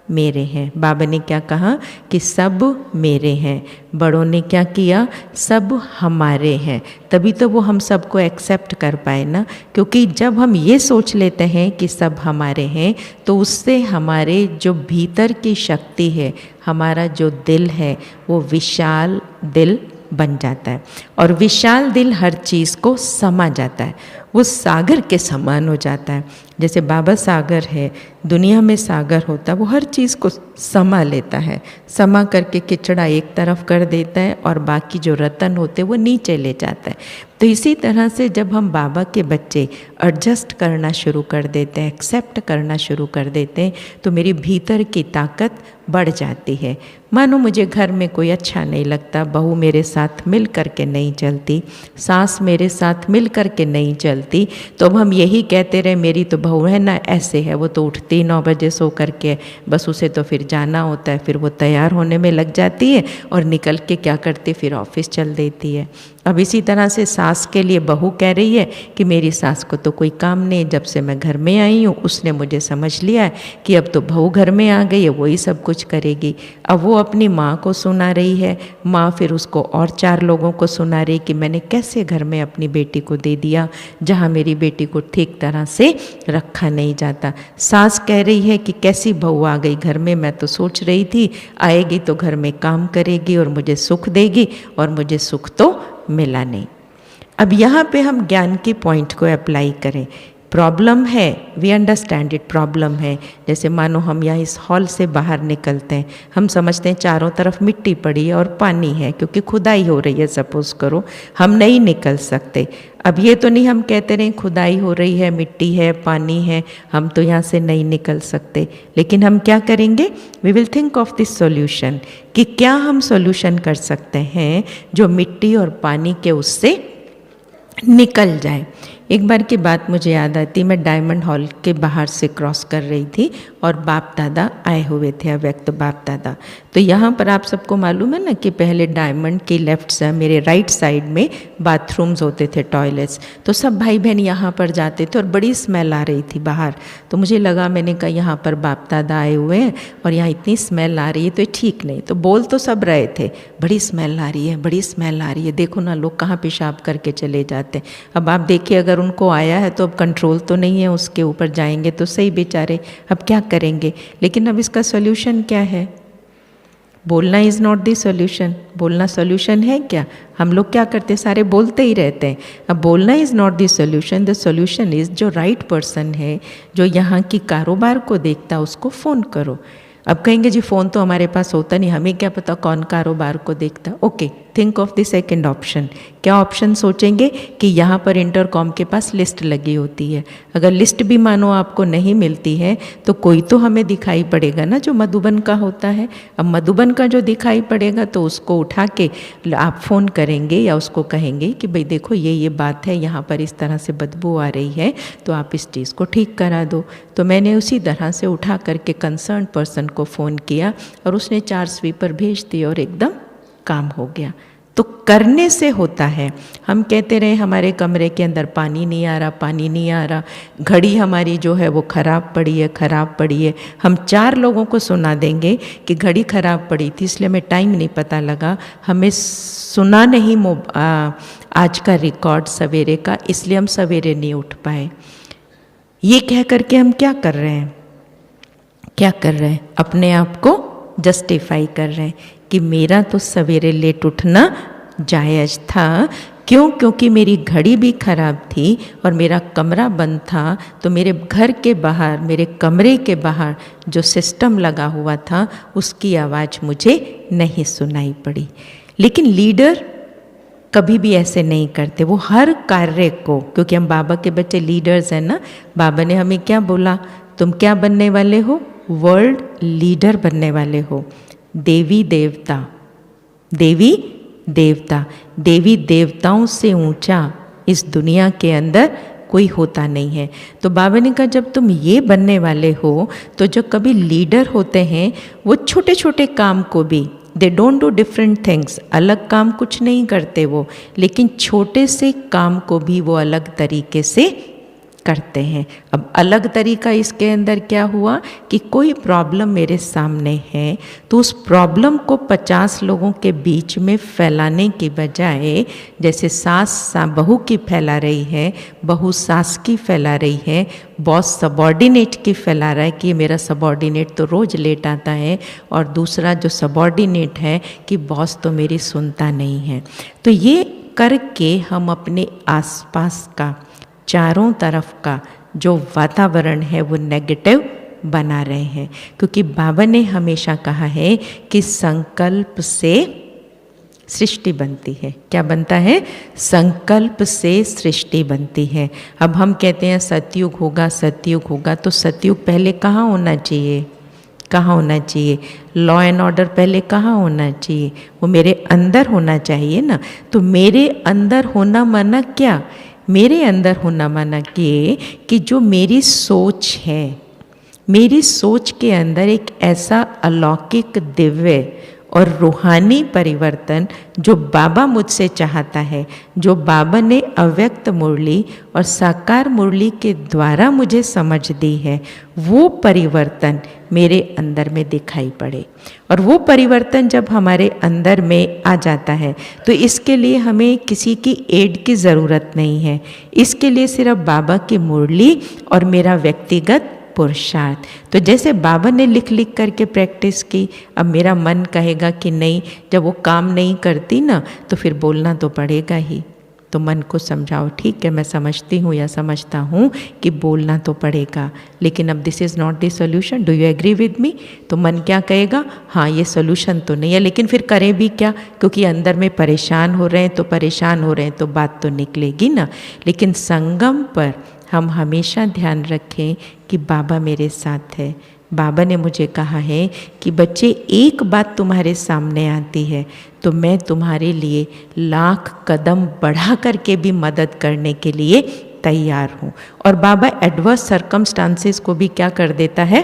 मेरे हैं। बाबा ने क्या कहा कि सब मेरे हैं। बड़ों ने क्या किया? सब हमारे हैं। तभी तो वो हम सबको एक्सेप्ट कर पाए ना, क्योंकि जब हम ये सोच लेते हैं कि सब हमारे हैं तो उससे हमारे जो भीतर की शक्ति है, हमारा जो दिल है वो विशाल दिल बन जाता है। और विशाल दिल हर चीज़ को समा जाता है, वो सागर के समान हो जाता है। जैसे बाबा सागर है, दुनिया में सागर होता है, वो हर चीज़ को समा लेता है, समा करके किचड़ा एक तरफ कर देता है और बाकी जो रतन होते हैं वो नीचे ले जाता है। तो इसी तरह से जब हम बाबा के बच्चे एडजस्ट करना शुरू कर देते हैं, एक्सेप्ट करना शुरू कर देते हैं, तो मेरी भीतर की ताकत बढ़ जाती है। मानो मुझे घर में कोई अच्छा नहीं लगता, बहू मेरे साथ मिल कर के नहीं चलती, सास मेरे साथ मिल कर के नहीं चलती, तो अब हम यही कहते रहे मेरी तो बहू है ना ऐसे है, वो तो उठती 9 बजे सो करके, बस उसे तो फिर जाना होता है, फिर वो तैयार होने में लग जाती है और निकल के क्या करती फिर ऑफिस चल देती है। अब इसी तरह से सास के लिए बहू कह रही है कि मेरी सास को तो कोई काम नहीं, जब से मैं घर में आई हूँ उसने मुझे समझ लिया है कि अब तो बहू घर में आ गई है, वही सब कुछ करेगी। अब वो अपनी माँ को सुना रही है, माँ फिर उसको और 4 लोगों को सुना रही कि मैंने कैसे घर में अपनी बेटी को दे दिया जहाँ मेरी बेटी को ठीक तरह से रखा नहीं जाता। सास कह रही है कि कैसी बहू आ गई घर में, मैं तो सोच रही थी आएगी तो घर में काम करेगी और मुझे सुख देगी, और मुझे सुख तो मिला नहीं। अब यहाँ पे हम ज्ञान की पॉइंट को अप्लाई करें। प्रॉब्लम है, वी अंडरस्टैंड इट, प्रॉब्लम है। जैसे मानो हम यहाँ इस हॉल से बाहर निकलते हैं, हम समझते हैं चारों तरफ मिट्टी पड़ी है और पानी है क्योंकि खुदाई हो रही है, सपोज करो हम नहीं निकल सकते। अब ये तो नहीं हम कहते रहे खुदाई हो रही है, मिट्टी है, पानी है, हम तो यहाँ से नहीं निकल सकते, लेकिन हम क्या करेंगे? We will think of this solution कि क्या हम सॉल्यूशन कर सकते हैं जो मिट्टी और पानी के उससे निकल जाए। एक बार की बात मुझे याद आती, मैं डायमंड हॉल के बाहर से क्रॉस कर रही थी और बाप दादा आए हुए थे, अव्यक्त बाप दादा। तो यहाँ पर आप सबको मालूम है ना कि पहले डायमंड के लेफ्ट से मेरे राइट साइड में बाथरूम्स होते थे, टॉयलेट्स। तो सब भाई बहन यहाँ पर जाते थे और बड़ी स्मेल आ रही थी बाहर। तो मुझे लगा, मैंने कहा यहाँ पर बाप दादा आए हुए हैं और यहाँ इतनी स्मेल आ रही है तो ठीक नहीं। तो बोल तो सब रहे थे, बड़ी स्मेल आ रही है, बड़ी स्मेल आ रही है, देखो ना लोग कहाँ पेशाब करके चले जाते हैं। अब आप देखिए, अगर उनको आया है तो अब कंट्रोल तो नहीं है, उसके ऊपर जाएंगे तो सही बेचारे, अब क्या करेंगे। लेकिन अब इसका सोल्यूशन क्या है? बोलना इज़ नॉट द सोल्यूशन। बोलना सोल्यूशन है क्या? हम लोग क्या करते, सारे बोलते ही रहते हैं। अब बोलना is not the solution. The solution is जो राइट पर्सन है, जो यहाँ की कारोबार को देखता, उसको फ़ोन करो। अब कहेंगे जी फ़ोन तो हमारे पास होता नहीं, हमें क्या पता कौन कारोबार को देखता। Okay, think of the second option. क्या ऑप्शन सोचेंगे कि यहाँ पर इंटरकॉम के पास लिस्ट लगी होती है। अगर लिस्ट भी मानो आपको नहीं मिलती है तो कोई तो हमें दिखाई पड़ेगा ना, जो मधुबन का होता है। अब मधुबन का जो दिखाई पड़ेगा तो उसको उठा के आप फ़ोन करेंगे या उसको कहेंगे कि भाई देखो ये बात है, यहाँ पर इस तरह से बदबू आ रही है, तो आप इस चीज़ को ठीक करा दो। तो मैंने उसी तरह से उठा करके कंसर्न पर्सन को फ़ोन किया और उसने 4 स्वीपर भेज दिए और एकदम काम हो गया। तो करने से होता है। हम कहते रहे हमारे कमरे के अंदर पानी नहीं आ रहा, पानी नहीं आ रहा, घड़ी हमारी जो है वो ख़राब पड़ी है, ख़राब पड़ी है। हम 4 लोगों को सुना देंगे कि घड़ी ख़राब पड़ी थी इसलिए हमें टाइम नहीं पता लगा, हमें सुना नहीं आज का रिकॉर्ड सवेरे का, इसलिए हम सवेरे नहीं उठ पाए। ये कह करके हम क्या कर रहे हैं, क्या कर रहे हैं? अपने आप को जस्टिफाई कर रहे हैं कि मेरा तो सवेरे लेट उठना जायज़ था। क्यों? क्योंकि मेरी घड़ी भी ख़राब थी और मेरा कमरा बंद था, तो मेरे घर के बाहर, मेरे कमरे के बाहर जो सिस्टम लगा हुआ था उसकी आवाज़ मुझे नहीं सुनाई पड़ी। लेकिन लीडर कभी भी ऐसे नहीं करते, वो हर कार्य को, क्योंकि हम बाबा के बच्चे लीडर्स हैं ना, बाबा ने हमें क्या बोला, तुम क्या बनने वाले हो? वर्ल्ड लीडर बनने वाले हो। देवी देवता, देवी देवता, देवी देवताओं से ऊंचा इस दुनिया के अंदर कोई होता नहीं है। तो बाबा ने कहा जब तुम ये बनने वाले हो तो जो कभी लीडर होते हैं वो छोटे छोटे काम को भी, they don't do different things, अलग काम कुछ नहीं करते वो, लेकिन छोटे से काम को भी वो अलग तरीके से करते हैं। अब अलग तरीका इसके अंदर क्या हुआ कि कोई प्रॉब्लम मेरे सामने है तो उस प्रॉब्लम को 50 लोगों के बीच में फैलाने की बजाय, जैसे सास बहू की फैला रही है, बहू सास की फैला रही है, बॉस सबॉर्डिनेट की फैला रहा है कि ये मेरा सबॉर्डिनेट तो रोज़ लेट आता है, और दूसरा जो सबॉर्डिनेट है कि बॉस तो मेरी सुनता नहीं है। तो ये करके हम अपने आसपास का, चारों तरफ का जो वातावरण है वो नेगेटिव बना रहे हैं। क्योंकि बाबा ने हमेशा कहा है कि संकल्प से सृष्टि बनती है। क्या बनता है? संकल्प से सृष्टि बनती है। अब हम कहते हैं सतयुग होगा, सतयुग होगा, तो सतयुग पहले कहाँ होना चाहिए? कहाँ होना चाहिए? लॉ एंड ऑर्डर पहले कहाँ होना चाहिए? वो मेरे अंदर होना चाहिए ना। तो मेरे अंदर होना माना क्या? मेरे अंदर होना माना कि जो मेरी सोच है, मेरी सोच के अंदर एक ऐसा अलौकिक, दिव्य और रूहानी परिवर्तन जो बाबा मुझसे चाहता है, जो बाबा ने अव्यक्त मुरली और साकार मुरली के द्वारा मुझे समझ दी है, वो परिवर्तन मेरे अंदर में दिखाई पड़े। और वो परिवर्तन जब हमारे अंदर में आ जाता है तो इसके लिए हमें किसी की एड की ज़रूरत नहीं है। इसके लिए सिर्फ बाबा की मुरली और मेरा व्यक्तिगत पुरुषार्थ। तो जैसे बाबा ने लिख लिख करके प्रैक्टिस की, अब मेरा मन कहेगा कि नहीं, जब वो काम नहीं करती ना तो फिर बोलना तो पड़ेगा ही। तो मन को समझाओ, ठीक है मैं समझती हूँ या समझता हूँ कि बोलना तो पड़ेगा, लेकिन अब this is not the solution, do you agree with me? तो मन क्या कहेगा? हाँ ये सॉल्यूशन तो नहीं है, लेकिन फिर करें भी क्या? क्योंकि अंदर में परेशान हो रहे हैं, तो परेशान हो रहे हैं तो बात तो निकलेगी ना। लेकिन संगम पर हम हमेशा ध्यान रखें कि बाबा मेरे साथ है। बाबा ने मुझे कहा है कि बच्चे एक बात तुम्हारे सामने आती है तो मैं तुम्हारे लिए लाख कदम बढ़ा करके भी मदद करने के लिए तैयार हूँ। और बाबा एडवर्स सर्कमस्टांसेस को भी क्या कर देता है,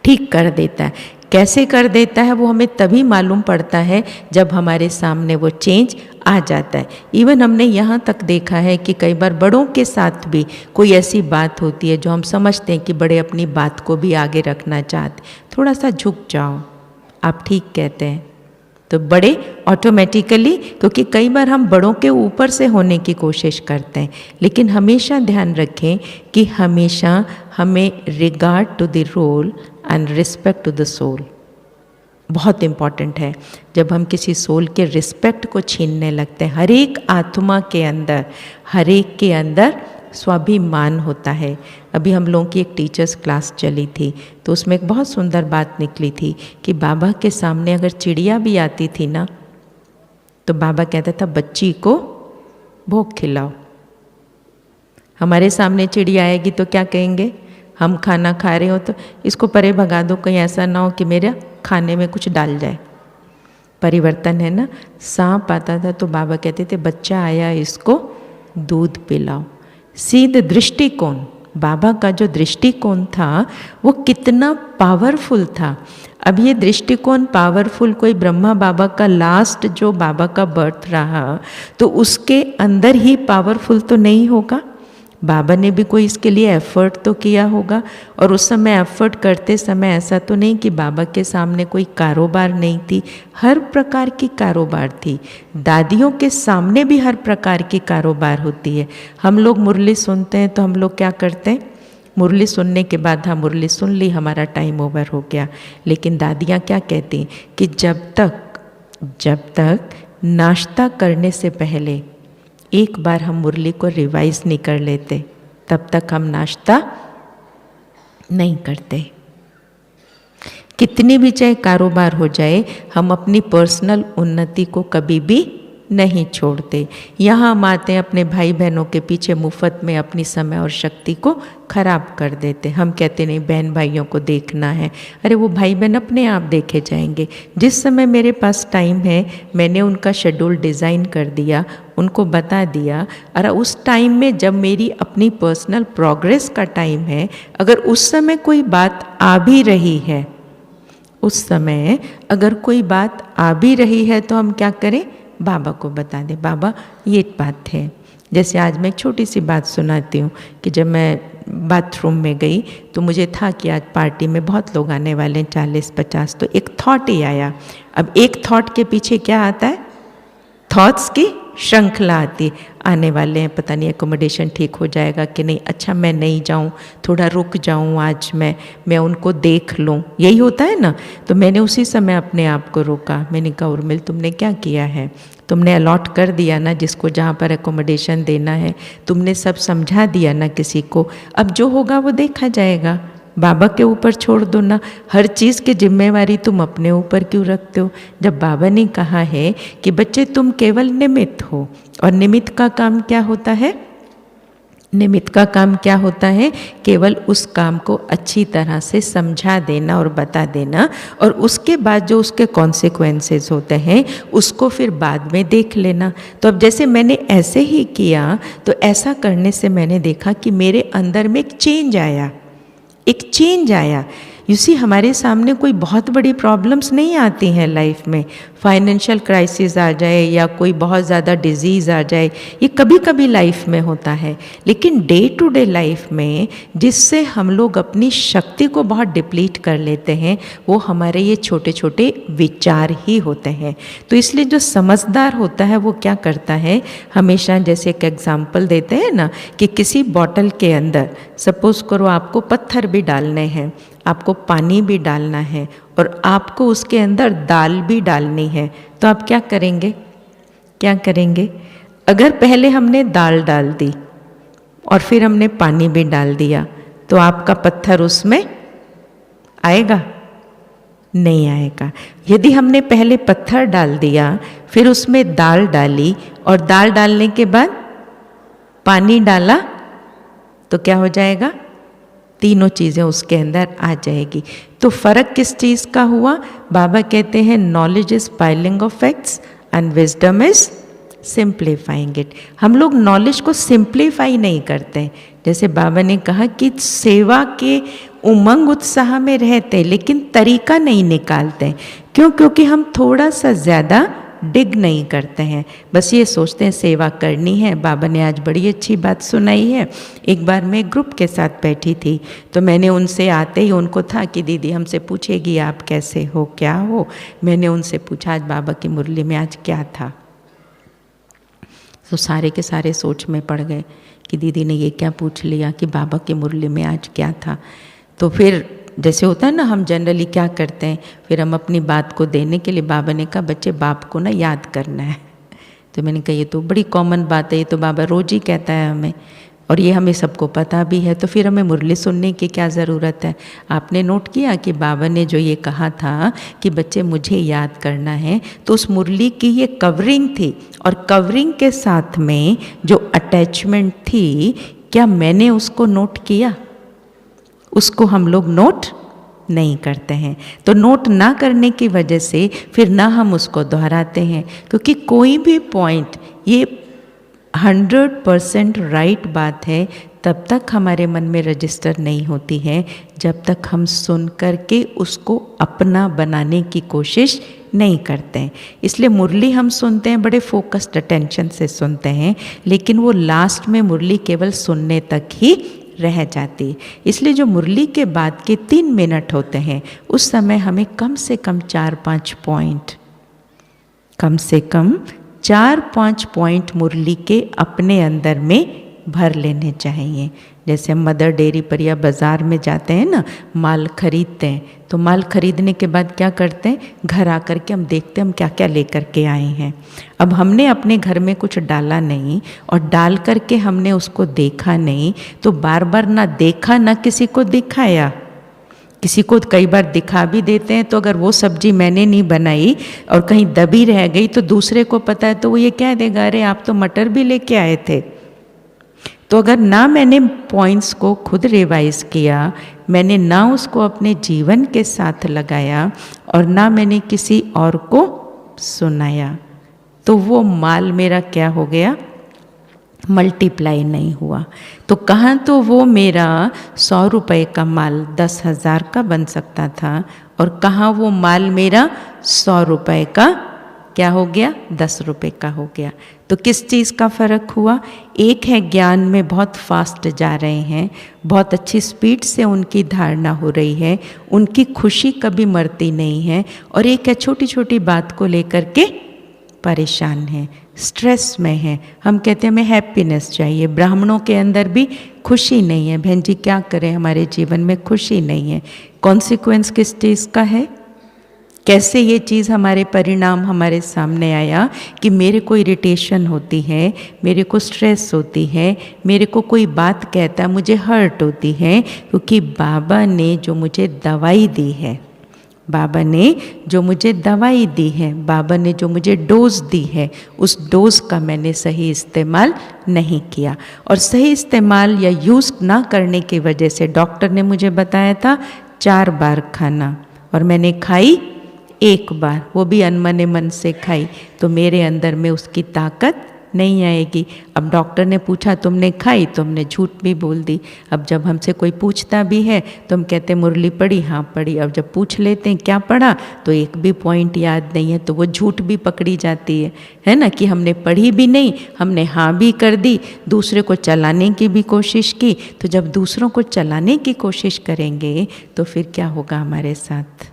ठीक कर देता है। कैसे कर देता है वो हमें तभी मालूम पड़ता है जब हमारे सामने वो चेंज आ जाता है। इवन हमने यहाँ तक देखा है कि कई बार बड़ों के साथ भी कोई ऐसी बात होती है जो हम समझते हैं कि बड़े अपनी बात को भी आगे रखना चाहते, थोड़ा सा झुक जाओ, आप ठीक कहते हैं, तो बड़े ऑटोमेटिकली, क्योंकि कई बार हम बड़ों के ऊपर से होने की कोशिश करते हैं, लेकिन हमेशा ध्यान रखें कि हमेशा हमें regard to the role and respect to the soul बहुत इम्पॉर्टेंट है। जब हम किसी सोल के रिस्पेक्ट को छीनने लगते हैं, हर एक आत्मा के अंदर, हर एक के अंदर स्वाभिमान होता है। अभी हम लोगों की एक टीचर्स क्लास चली थी तो उसमें एक बहुत सुंदर बात निकली थी कि बाबा के सामने अगर चिड़िया भी आती थी ना तो बाबा कहता था बच्ची को भोग खिलाओ। हमारे सामने चिड़िया आएगी तो क्या कहेंगे, हम खाना खा रहे हो तो इसको परे भगा दो, कहीं ऐसा ना हो कि मेरे खाने में कुछ डाल जाए। परिवर्तन है ना। सांप आता था तो बाबा कहते थे बच्चा आया इसको दूध पिलाओ। सीध दृष्टिकोण, बाबा का जो दृष्टिकोण था वो कितना पावरफुल था। अब ये दृष्टिकोण पावरफुल कोई ब्रह्मा बाबा का लास्ट जो बाबा का बर्थ रहा तो उसके अंदर ही पावरफुल तो नहीं होगा, बाबा ने भी कोई इसके लिए एफर्ट तो किया होगा। और उस समय एफर्ट करते समय ऐसा तो नहीं कि बाबा के सामने कोई कारोबार नहीं थी, हर प्रकार की कारोबार थी। दादियों के सामने भी हर प्रकार की कारोबार होती है। हम लोग मुरली सुनते हैं तो हम लोग क्या करते हैं, मुरली सुनने के बाद हाँ मुरली सुन ली, हमारा टाइम ओवर हो गया। लेकिन दादियाँ क्या कहती हैं कि जब तक नाश्ता करने से पहले एक बार हम मुरली को रिवाइज नहीं कर लेते तब तक हम नाश्ता नहीं करते। कितनी भी चाहे कारोबार हो जाए हम अपनी पर्सनल उन्नति को कभी भी नहीं छोड़ते। यहाँ हम आते हैं अपने भाई बहनों के पीछे मुफ्त में अपनी समय और शक्ति को खराब कर देते। हम कहते नहीं बहन भाइयों को देखना है, अरे वो भाई बहन अपने आप देखे जाएंगे। जिस समय मेरे पास टाइम है मैंने उनका शेड्यूल डिज़ाइन कर दिया, उनको बता दिया। और उस टाइम में जब मेरी अपनी पर्सनल प्रोग्रेस का टाइम है, अगर उस समय कोई बात आ भी रही है, उस समय अगर कोई बात आ भी रही है तो हम क्या करें, बाबा को बता दें, बाबा ये बात है। जैसे आज मैं एक छोटी सी बात सुनाती हूँ कि जब मैं बाथरूम में गई तो मुझे था कि आज पार्टी में बहुत लोग आने वाले हैं, 40-50, तो एक थॉट ही आया। अब एक थॉट के पीछे क्या आता है, थॉट्स की श्रृंखला आती है। आने वाले हैं, पता नहीं एकोमोडेशन ठीक हो जाएगा कि नहीं, अच्छा मैं नहीं जाऊं, थोड़ा रुक जाऊं, आज मैं उनको देख लूं, यही होता है ना। तो मैंने उसी समय अपने आप को रोका। मैंने कहा उर्मिल तुमने क्या किया है, तुमने अलॉट कर दिया ना जिसको जहाँ पर एकोमोडेशन देना है, तुमने सब समझा दिया ना किसी को, अब जो होगा वो देखा जाएगा। बाबा के ऊपर छोड़ दो ना, हर चीज़ की जिम्मेवारी तुम अपने ऊपर क्यों रखते हो। जब बाबा ने कहा है कि बच्चे तुम केवल निमित्त हो, और निमित्त का काम क्या होता है, निमित्त का काम क्या होता है, केवल उस काम को अच्छी तरह से समझा देना और बता देना, और उसके बाद जो उसके कॉन्सिक्वेंसेस होते हैं उसको फिर बाद में देख लेना। तो अब जैसे मैंने ऐसे ही किया, तो ऐसा करने से मैंने देखा कि मेरे अंदर में एक चेंज आया, एक चेंज आया। यू सी, हमारे सामने कोई बहुत बड़ी प्रॉब्लम्स नहीं आती हैं लाइफ में, फाइनेंशियल क्राइसिस आ जाए या कोई बहुत ज़्यादा डिजीज़ आ जाए, ये कभी कभी लाइफ में होता है। लेकिन डे टू डे लाइफ में जिससे हम लोग अपनी शक्ति को बहुत डिप्लीट कर लेते हैं वो हमारे ये छोटे छोटे विचार ही होते हैं। तो इसलिए जो समझदार होता है वो क्या करता है, हमेशा जैसे एक एग्जाम्पल देते हैं ना कि किसी बॉटल के अंदर सपोज़ करो आपको पत्थर भी डालने हैं, आपको पानी भी डालना है और आपको उसके अंदर दाल भी डालनी है, तो आप क्या करेंगे, क्या करेंगे। अगर पहले हमने दाल डाल दी और फिर हमने पानी भी डाल दिया तो आपका पत्थर उसमें आएगा, नहीं आएगा। यदि हमने पहले पत्थर डाल दिया फिर उसमें दाल डाली और दाल डालने के बाद पानी डाला तो क्या हो जाएगा, तीनों चीज़ें उसके अंदर आ जाएगी। तो फ़र्क किस चीज़ का हुआ, बाबा कहते हैं knowledge is piling of facts and wisdom is simplifying it. हम लोग नॉलेज को सिंप्लीफाई नहीं करते। जैसे बाबा ने कहा कि सेवा के उमंग उत्साह में रहते लेकिन तरीका नहीं निकालते। क्यों? क्योंकि हम थोड़ा सा ज़्यादा डिग नहीं करते हैं, बस ये सोचते हैं सेवा करनी है। बाबा ने आज बड़ी अच्छी बात सुनाई है। एक बार मैं ग्रुप के साथ बैठी थी तो मैंने उनसे आते ही उनको था कि दीदी हमसे पूछेगी आप कैसे हो, क्या हो। मैंने उनसे पूछा आज बाबा की मुरली में आज क्या था। तो सारे के सारे सोच में पड़ गए कि दीदी ने ये क्या पूछ लिया कि बाबा की मुरली में आज क्या था। तो फिर जैसे होता है ना, हम जनरली क्या करते हैं, फिर हम अपनी बात को देने के लिए बाबा ने कहा बच्चे बाप को ना याद करना है। तो मैंने कहा ये तो बड़ी कॉमन बात है, ये तो बाबा रोज ही कहता है हमें और ये हमें सबको पता भी है, तो फिर हमें मुरली सुनने की क्या ज़रूरत है। आपने नोट किया कि बाबा ने जो ये कहा था कि बच्चे मुझे याद करना है, तो उस मुरली की ये कवरिंग थी और कवरिंग के साथ में जो अटैचमेंट थी, क्या मैंने उसको नोट किया? उसको हम लोग नोट नहीं करते हैं। तो नोट ना करने की वजह से फिर ना हम उसको दोहराते हैं, क्योंकि कोई भी पॉइंट ये 100% राइट बात है तब तक हमारे मन में रजिस्टर नहीं होती है जब तक हम सुन करके उसको अपना बनाने की कोशिश नहीं करते हैं। इसलिए मुरली हम सुनते हैं, बड़े फोकस्ड अटेंशन से सुनते हैं, लेकिन वो लास्ट में मुरली केवल सुनने तक ही रह जाती है। इसलिए जो मुरली के बाद के 3 मिनट होते हैं उस समय हमें कम से कम 4-5 पॉइंट, कम से कम 4-5 पॉइंट मुरली के अपने अंदर में भर लेने चाहिए। जैसे हम मदर डेयरी पर या बाज़ार में जाते हैं ना, माल खरीदते हैं, तो माल खरीदने के बाद क्या करते हैं, घर आकर के हम देखते हैं हम क्या क्या लेकर के आए हैं। अब हमने अपने घर में कुछ डाला नहीं और डाल करके हमने उसको देखा नहीं, तो बार बार ना देखा ना किसी को दिखाया। किसी को कई बार दिखा भी देते हैं, तो अगर वो सब्जी मैंने नहीं बनाई और कहीं दबी रह गई तो दूसरे को पता है तो वो ये कह देगा अरे आप तो मटर भी लेके आए थे। तो अगर ना मैंने पॉइंट्स को खुद रिवाइज किया, मैंने ना उसको अपने जीवन के साथ लगाया और ना मैंने किसी और को सुनाया, तो वो माल मेरा क्या हो गया, मल्टीप्लाई नहीं हुआ। तो कहाँ तो वो मेरा 100 रुपये का माल 10,000 का बन सकता था और कहाँ वो माल मेरा 100 रुपये का क्या हो गया, 10 रुपये का हो गया। तो किस चीज़ का फ़र्क हुआ? एक है ज्ञान में बहुत फास्ट जा रहे हैं, बहुत अच्छी स्पीड से उनकी धारणा हो रही है, उनकी खुशी कभी मरती नहीं है, और एक है छोटी छोटी बात को लेकर के परेशान है, स्ट्रेस में है। हम कहते हैं हमें हैप्पीनेस चाहिए, ब्राह्मणों के अंदर भी खुशी नहीं है। बहन जी क्या करें, हमारे जीवन में खुशी नहीं है। कॉन्सिक्वेंस किस चीज़ का है? कैसे ये चीज़ हमारे परिणाम हमारे सामने आया कि मेरे को इरिटेशन होती है, मेरे को स्ट्रेस होती है, मेरे को कोई बात कहता है मुझे हर्ट होती है, क्योंकि बाबा ने जो मुझे दवाई दी है, बाबा ने जो मुझे दवाई दी है, बाबा ने जो मुझे डोज दी है, उस डोज का मैंने सही इस्तेमाल नहीं किया। और सही इस्तेमाल या यूज़ ना करने की वजह से डॉक्टर ने मुझे बताया था 4 बार खाना, और मैंने खाई 1 बार, वो भी अनमने मन से खाई, तो मेरे अंदर में उसकी ताकत नहीं आएगी। अब डॉक्टर ने पूछा तुमने खाई, तुमने झूठ भी बोल दी। अब जब हमसे कोई पूछता भी है तो हम कहते मुरली पढ़ी, हाँ पढ़ी। अब जब पूछ लेते हैं क्या पढ़ा, तो एक भी पॉइंट याद नहीं है, तो वो झूठ भी पकड़ी जाती है ना, कि हमने पढ़ी भी नहीं, हमने हाँ भी कर दी, दूसरे को चलाने की भी कोशिश की। तो जब दूसरों को चलाने की कोशिश करेंगे तो फिर क्या होगा हमारे साथ?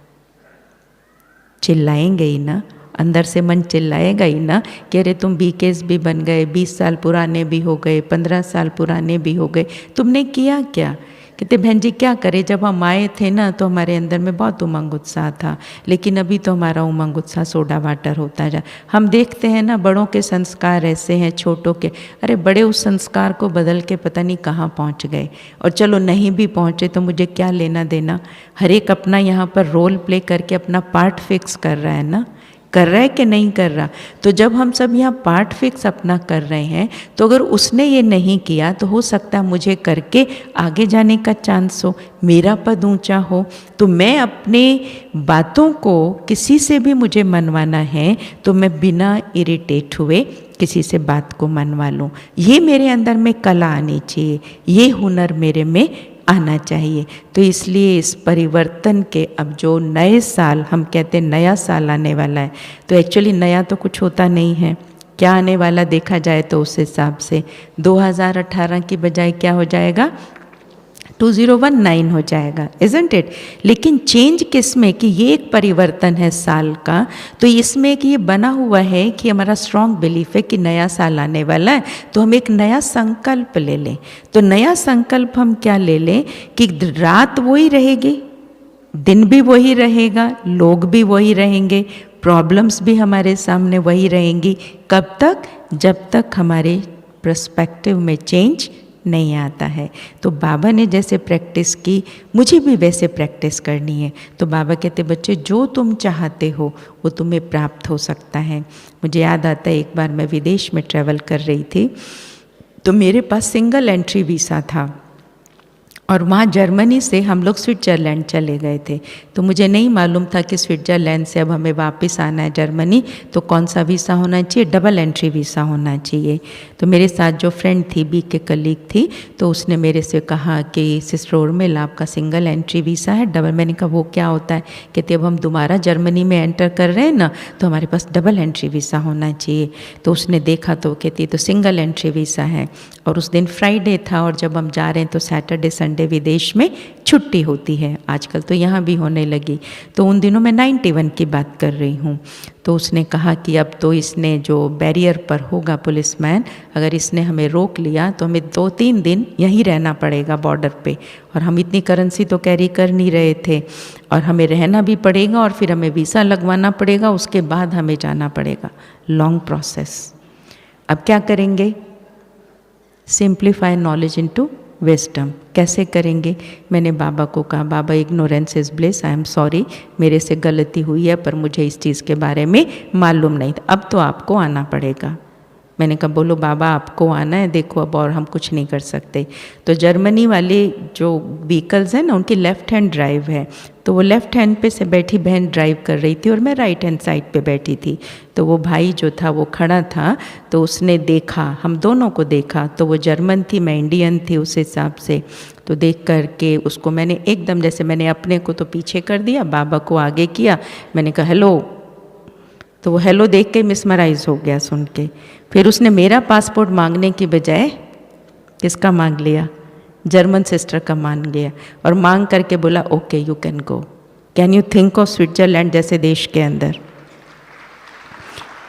चिल्लाएंगे ही ना, अंदर से मन चिल्लाएगा ही ना कि अरे तुम बीकेस भी बन गए, 20 साल पुराने भी हो गए, 15 साल पुराने भी हो गए, तुमने किया क्या? कहते बहन जी क्या करें, जब हम आए थे ना तो हमारे अंदर में बहुत उमंग उत्साह था, लेकिन अभी तो हमारा उमंग उत्साह सोडा वाटर होता जा। हम देखते हैं ना बड़ों के संस्कार ऐसे हैं, छोटों के, अरे बड़े उस संस्कार को बदल के पता नहीं कहाँ पहुँच गए। और चलो नहीं भी पहुँचे तो मुझे क्या लेना देना, हर एक अपना यहाँ पर रोल प्ले करके अपना पार्ट फिक्स कर रहा है ना। कर रहा है कि नहीं कर रहा। तो जब हम सब यहाँ पार्ट फिक्स अपना कर रहे हैं, तो अगर उसने ये नहीं किया तो हो सकता है मुझे करके आगे जाने का चांस हो, मेरा पद ऊंचा हो। तो मैं अपने बातों को किसी से भी मुझे मनवाना है तो मैं बिना इरिटेट हुए किसी से बात को मनवा लूँ। ये मेरे अंदर में कला आनी चाहिए, ये हुनर मेरे में आना चाहिए। तो इसलिए इस परिवर्तन के अब जो नए साल हम कहते हैं नया साल आने वाला है, तो एक्चुअली नया तो कुछ होता नहीं है। क्या आने वाला देखा जाए तो उस हिसाब से 2018 की बजाय क्या हो जाएगा, 2019 हो जाएगा, इज़न्ट इट। लेकिन चेंज किस में कि ये एक परिवर्तन है साल का, तो इसमें कि ये बना हुआ है कि हमारा स्ट्रॉन्ग बिलीफ है कि नया साल आने वाला है, तो हम एक नया संकल्प ले लें। तो नया संकल्प हम क्या ले लें कि रात वही रहेगी, दिन भी वही रहेगा, लोग भी वही रहेंगे, प्रॉब्लम्स भी हमारे सामने वही रहेंगी। कब तक? जब तक हमारे पर्सपेक्टिव में चेंज नहीं आता है। तो बाबा ने जैसे प्रैक्टिस की, मुझे भी वैसे प्रैक्टिस करनी है। तो बाबा कहते बच्चे जो तुम चाहते हो वो तुम्हें प्राप्त हो सकता है। मुझे याद आता है एक बार मैं विदेश में ट्रैवल कर रही थी, तो मेरे पास सिंगल एंट्री वीज़ा था और वहाँ जर्मनी से हम लोग स्विट्ज़रलैंड चले गए थे। तो मुझे नहीं मालूम था कि स्विट्ज़रलैंड से अब हमें वापस आना है जर्मनी, तो कौन सा वीज़ा होना चाहिए, डबल एंट्री वीज़ा होना चाहिए। तो मेरे साथ जो फ्रेंड थी, बी के कलीग थी, तो उसने मेरे से कहा कि सिस्टर उर्मिला आपका सिंगल एंट्री वीज़ा है, डबल। मैंने कहा वो क्या होता है? कहते अब हम दोबारा जर्मनी में एंटर कर रहे हैं ना, तो हमारे पास डबल एंट्री वीज़ा होना चाहिए। तो उसने देखा तो कहती तो सिंगल एंट्री वीज़ा है। और उस दिन फ्राइडे था और जब हम जा रहे हैं तो सैटरडे संडे विदेश में छुट्टी होती है, आजकल तो यहाँ भी होने लगी। तो उन दिनों मैं 91 की बात कर रही हूँ। तो उसने कहा कि अब तो इसने जो बैरियर पर होगा पुलिसमैन, अगर इसने हमें रोक लिया तो हमें 2-3 दिन यहीं रहना पड़ेगा बॉर्डर पे। और हम इतनी करेंसी तो कैरी कर नहीं रहे थे, और हमें रहना भी पड़ेगा और फिर हमें वीज़ा लगवाना पड़ेगा, उसके बाद हमें जाना पड़ेगा। Long process. अब क्या करेंगे? Simplify knowledge into wisdom. कैसे करेंगे? मैंने बाबा को कहा बाबा ignorance is bliss, I am sorry, मेरे से गलती हुई है, पर मुझे इस चीज़ के बारे में मालूम नहीं था, अब तो आपको आना पड़ेगा। मैंने कहा बोलो बाबा आपको आना है, देखो अब और हम कुछ नहीं कर सकते। तो जर्मनी वाले जो व्हीकल्स हैं ना, उनकी लेफ़्ट हैंड ड्राइव है, तो वो लेफ़्ट हैंड पे से बैठी बहन ड्राइव कर रही थी और मैं राइट हैंड साइड पे बैठी थी। तो वो भाई जो था वो खड़ा था, तो उसने देखा, हम दोनों को देखा, तो वो जर्मन थी, मैं इंडियन थी उस हिसाब से। तो देख कर के उसको मैंने एकदम, जैसे मैंने अपने को तो पीछे कर दिया, बाबा को आगे किया, मैंने कहा हेलो, तो वो हेलो देख के मिसमराइज़ हो गया सुन के। फिर उसने मेरा पासपोर्ट मांगने की बजाय किसका मांग लिया? जर्मन सिस्टर का मांग लिया, और मांग करके बोला okay you can go. Can you think of Switzerland जैसे देश के अंदर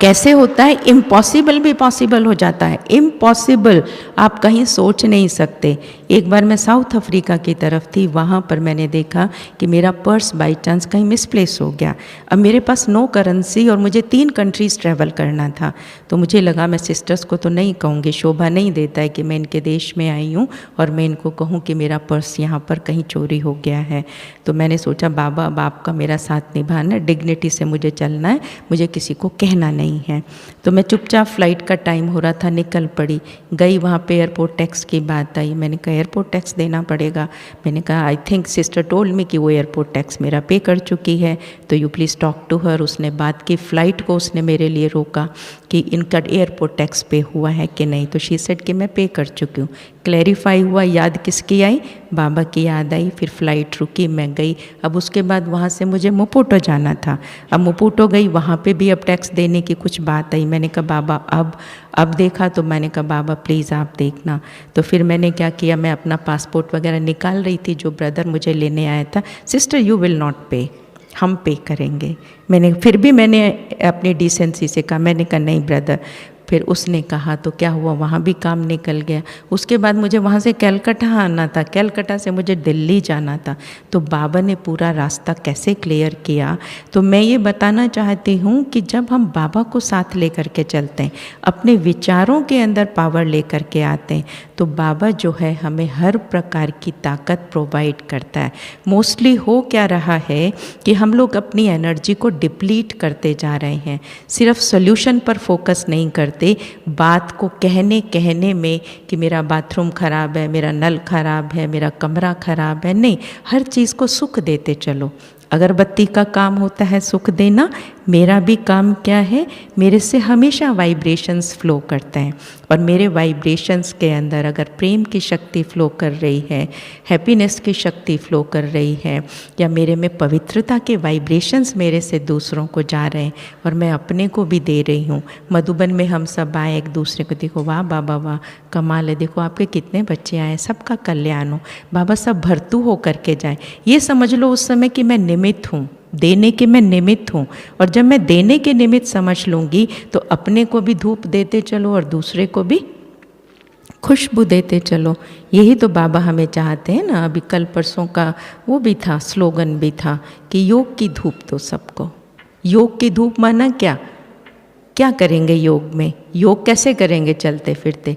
कैसे होता है? इम्पॉसिबल भी पॉसिबल हो जाता है। इम्पॉसिबल आप कहीं सोच नहीं सकते। एक बार मैं साउथ अफ्रीका की तरफ थी, वहाँ पर मैंने देखा कि मेरा पर्स बाई चांस कहीं मिसप्लेस हो गया। अब मेरे पास नो करेंसी और मुझे 3 कंट्रीज़ ट्रैवल करना था। तो मुझे लगा मैं सिस्टर्स को तो नहीं कहूँगी, शोभा नहीं देता है कि मैं इनके देश में आई हूँ और मैं इनको कहूँ कि मेरा पर्स यहाँ पर कहीं चोरी हो गया है। तो मैंने सोचा बाबा अब आपका मेरा साथ निभाना, डिग्निटी से मुझे चलना है, मुझे किसी को कहना नहीं है। तो मैं चुपचाप, फ्लाइट का टाइम हो रहा था, निकल पड़ी, गई वहाँ पे एयरपोर्ट टैक्स की बात आई। मैंने कहा एयरपोर्ट टैक्स देना पड़ेगा। मैंने कहा I think sister told me कि वो एयरपोर्ट टैक्स मेरा पे कर चुकी है, तो you please talk to her. उसने बात की, फ़्लाइट को उसने मेरे लिए रोका कि इनका एयरपोर्ट टैक्स पे हुआ है कि नहीं, तो शी सेड कि मैं पे कर चुकी हूँ। क्लैरिफाई हुआ, याद किसकी आई? बाबा की याद आई। फिर फ़्लाइट रुकी, मैं गई। अब उसके बाद वहाँ से मुझे मपुटो जाना था। अब मपुटो गई, वहाँ पे भी अब टैक्स देने की कुछ बात आई। मैंने कहा बाबा अब देखा, तो मैंने कहा बाबा प्लीज़ आप देखना। तो फिर मैंने क्या किया, मैं अपना पासपोर्ट वगैरह निकाल रही थी, जो ब्रदर मुझे लेने आया था, सिस्टर यू विल नॉट पे, हम पे करेंगे। फिर भी मैंने अपनी डिसेंसी से कहा, मैंने कहा नहीं ब्रदर। फिर उसने कहा, तो क्या हुआ, वहाँ भी काम निकल गया। उसके बाद मुझे वहाँ से कलकत्ता आना था, कलकत्ता से मुझे दिल्ली जाना था। तो बाबा ने पूरा रास्ता कैसे क्लियर किया। तो मैं ये बताना चाहती हूँ कि जब हम बाबा को साथ लेकर के चलते हैं, अपने विचारों के अंदर पावर लेकर के आते हैं, तो बाबा जो है हमें हर प्रकार की ताकत प्रोवाइड करता है। मोस्टली हो क्या रहा है कि हम लोग अपनी एनर्जी को डिप्लीट करते जा रहे हैं, सिर्फ सॉल्यूशन पर फोकस नहीं करते, बात को कहने में कि मेरा बाथरूम ख़राब है, मेरा नल ख़राब है, मेरा कमरा ख़राब है, नहीं, हर चीज़ को सुख देते चलो। अगरबत्ती का काम होता है सुख देना, मेरा भी काम क्या है, मेरे से हमेशा वाइब्रेशंस फ्लो करते हैं और मेरे वाइब्रेशंस के अंदर अगर प्रेम की शक्ति फ्लो कर रही है, हैप्पीनेस की शक्ति फ्लो कर रही है, या मेरे में पवित्रता के वाइब्रेशंस मेरे से दूसरों को जा रहे हैं और मैं अपने को भी दे रही हूँ। मधुबन में हम सब आए, एक दूसरे को देखो, वाह बाबा वाह, कमाल है, देखो आपके कितने बच्चे आए, सबका कल्याण हो, बाबा सब भरतू हो करके जाए। ये समझ लो उस समय कि मैं निमित्त हूँ, देने के मैं निमित्त हूँ, और जब मैं देने के निमित्त समझ लूँगी तो अपने को भी धूप देते चलो और दूसरे को भी खुशबू देते चलो। यही तो बाबा हमें चाहते हैं ना। अभी कल परसों का वो भी था, स्लोगन भी था कि योग की धूप दो सबको। योग की धूप माना क्या, क्या करेंगे योग में, योग कैसे करेंगे, चलते फिरते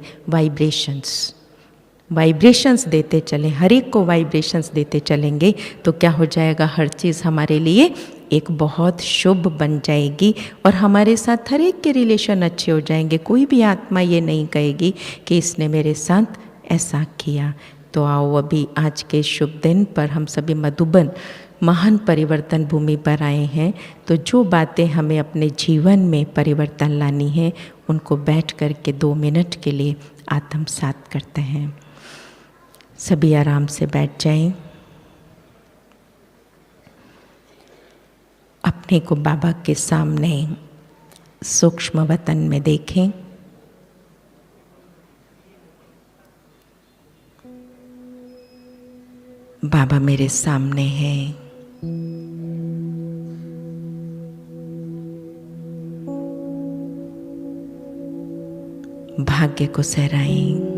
वाइब्रेशंस देते चलें, हर एक को वाइब्रेशंस देते चलेंगे तो क्या हो जाएगा, हर चीज़ हमारे लिए एक बहुत शुभ बन जाएगी और हमारे साथ हर एक के रिलेशन अच्छे हो जाएंगे। कोई भी आत्मा ये नहीं कहेगी कि इसने मेरे साथ ऐसा किया। तो आओ अभी आज के शुभ दिन पर हम सभी मधुबन महान परिवर्तन भूमि पर आए हैं, तो जो बातें हमें अपने जीवन में परिवर्तन लानी है उनको बैठ कर के 2 मिनट के लिए आत्मसात करते हैं। सभी आराम से बैठ जाएं, अपने को बाबा के सामने सूक्ष्म वतन में देखें। बाबा मेरे सामने है, भाग्य को सहराएं।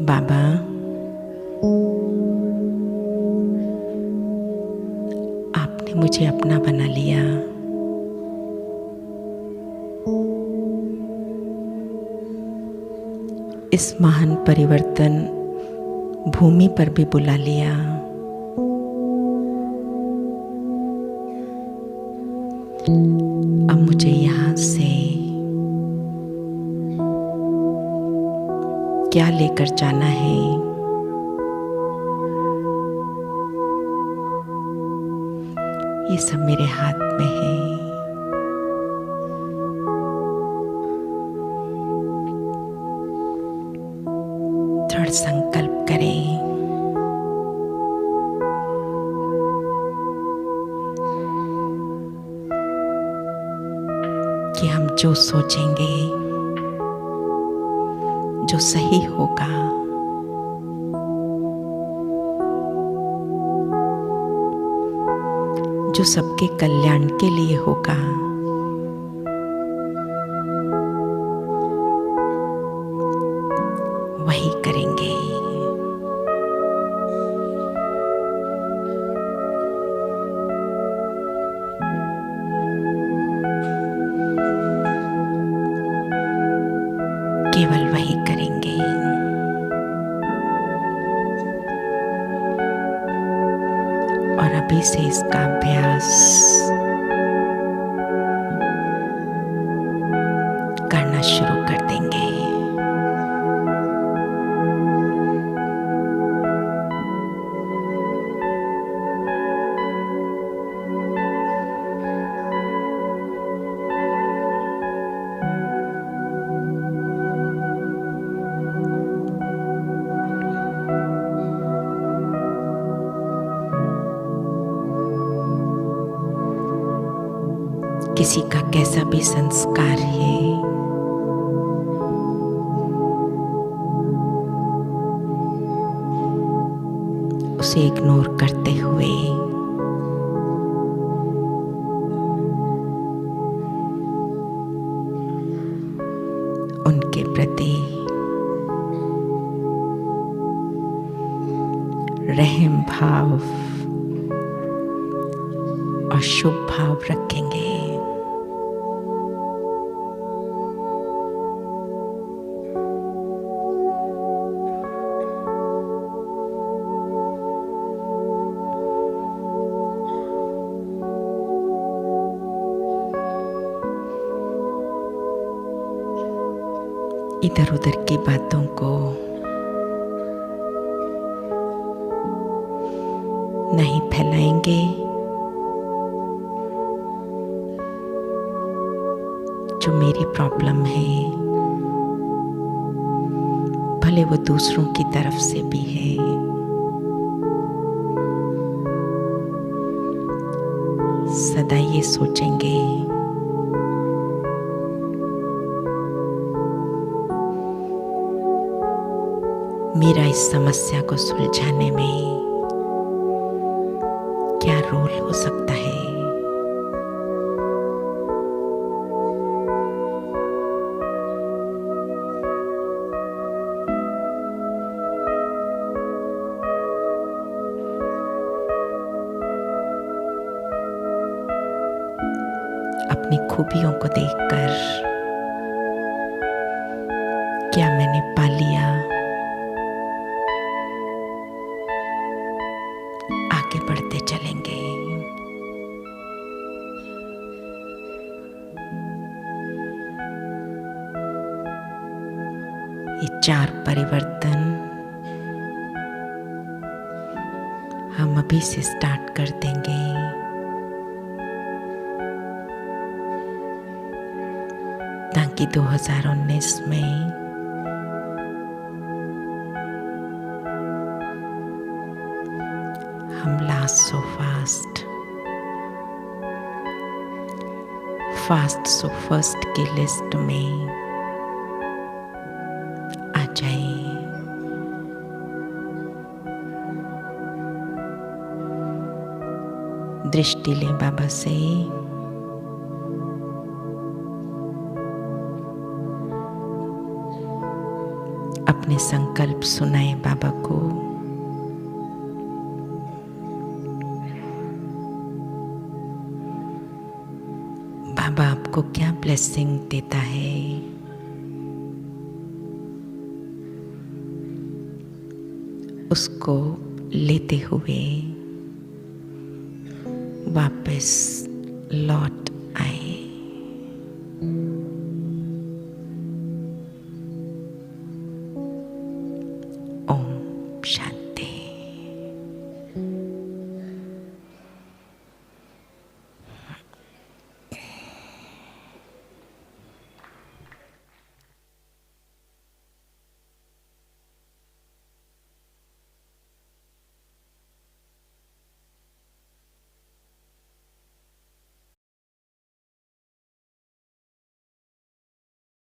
बाबा आपने मुझे अपना बना लिया, इस महान परिवर्तन भूमि पर भी बुला लिया। अब मुझे यहाँ से क्या लेकर जाना है, ये सब मेरे हाथ में है। दृढ़ संकल्प करें, कि हम जो सोचेंगे, जो सही होगा, जो सबके कल्याण के लिए होगा, वही करेंगे। केवल वही करेंगे। और अभी से इसका अभ्यास करना शुरू कर देंगे। किसी का कैसा भी संस्कार है, उसे इग्नोर करते हुए उनके प्रति रहम भाव और शुभ भाव रखेंगे। इधर उधर की बातों को नहीं फैलाएंगे। जो मेरी प्रॉब्लम है, भले वो दूसरों की तरफ से भी है, सदा ये सोचेंगे मेरा इस समस्या को सुलझाने में क्या रोल हो सकता है। अपनी खूबियों को देखकर क्या मैंने पा लिया, आगे बढ़ते चलेंगे। ये 4 परिवर्तन हम अभी से स्टार्ट कर देंगे। ताकि 2019 में हम last so fast so first की लिस्ट में आ जाए। दृष्टि लें बाबा से, अपने संकल्प सुनाए बाबा को। बाबा आपको क्या ब्लेसिंग देता है, उसको लेते हुए वापस लौट आए। ओम शांति।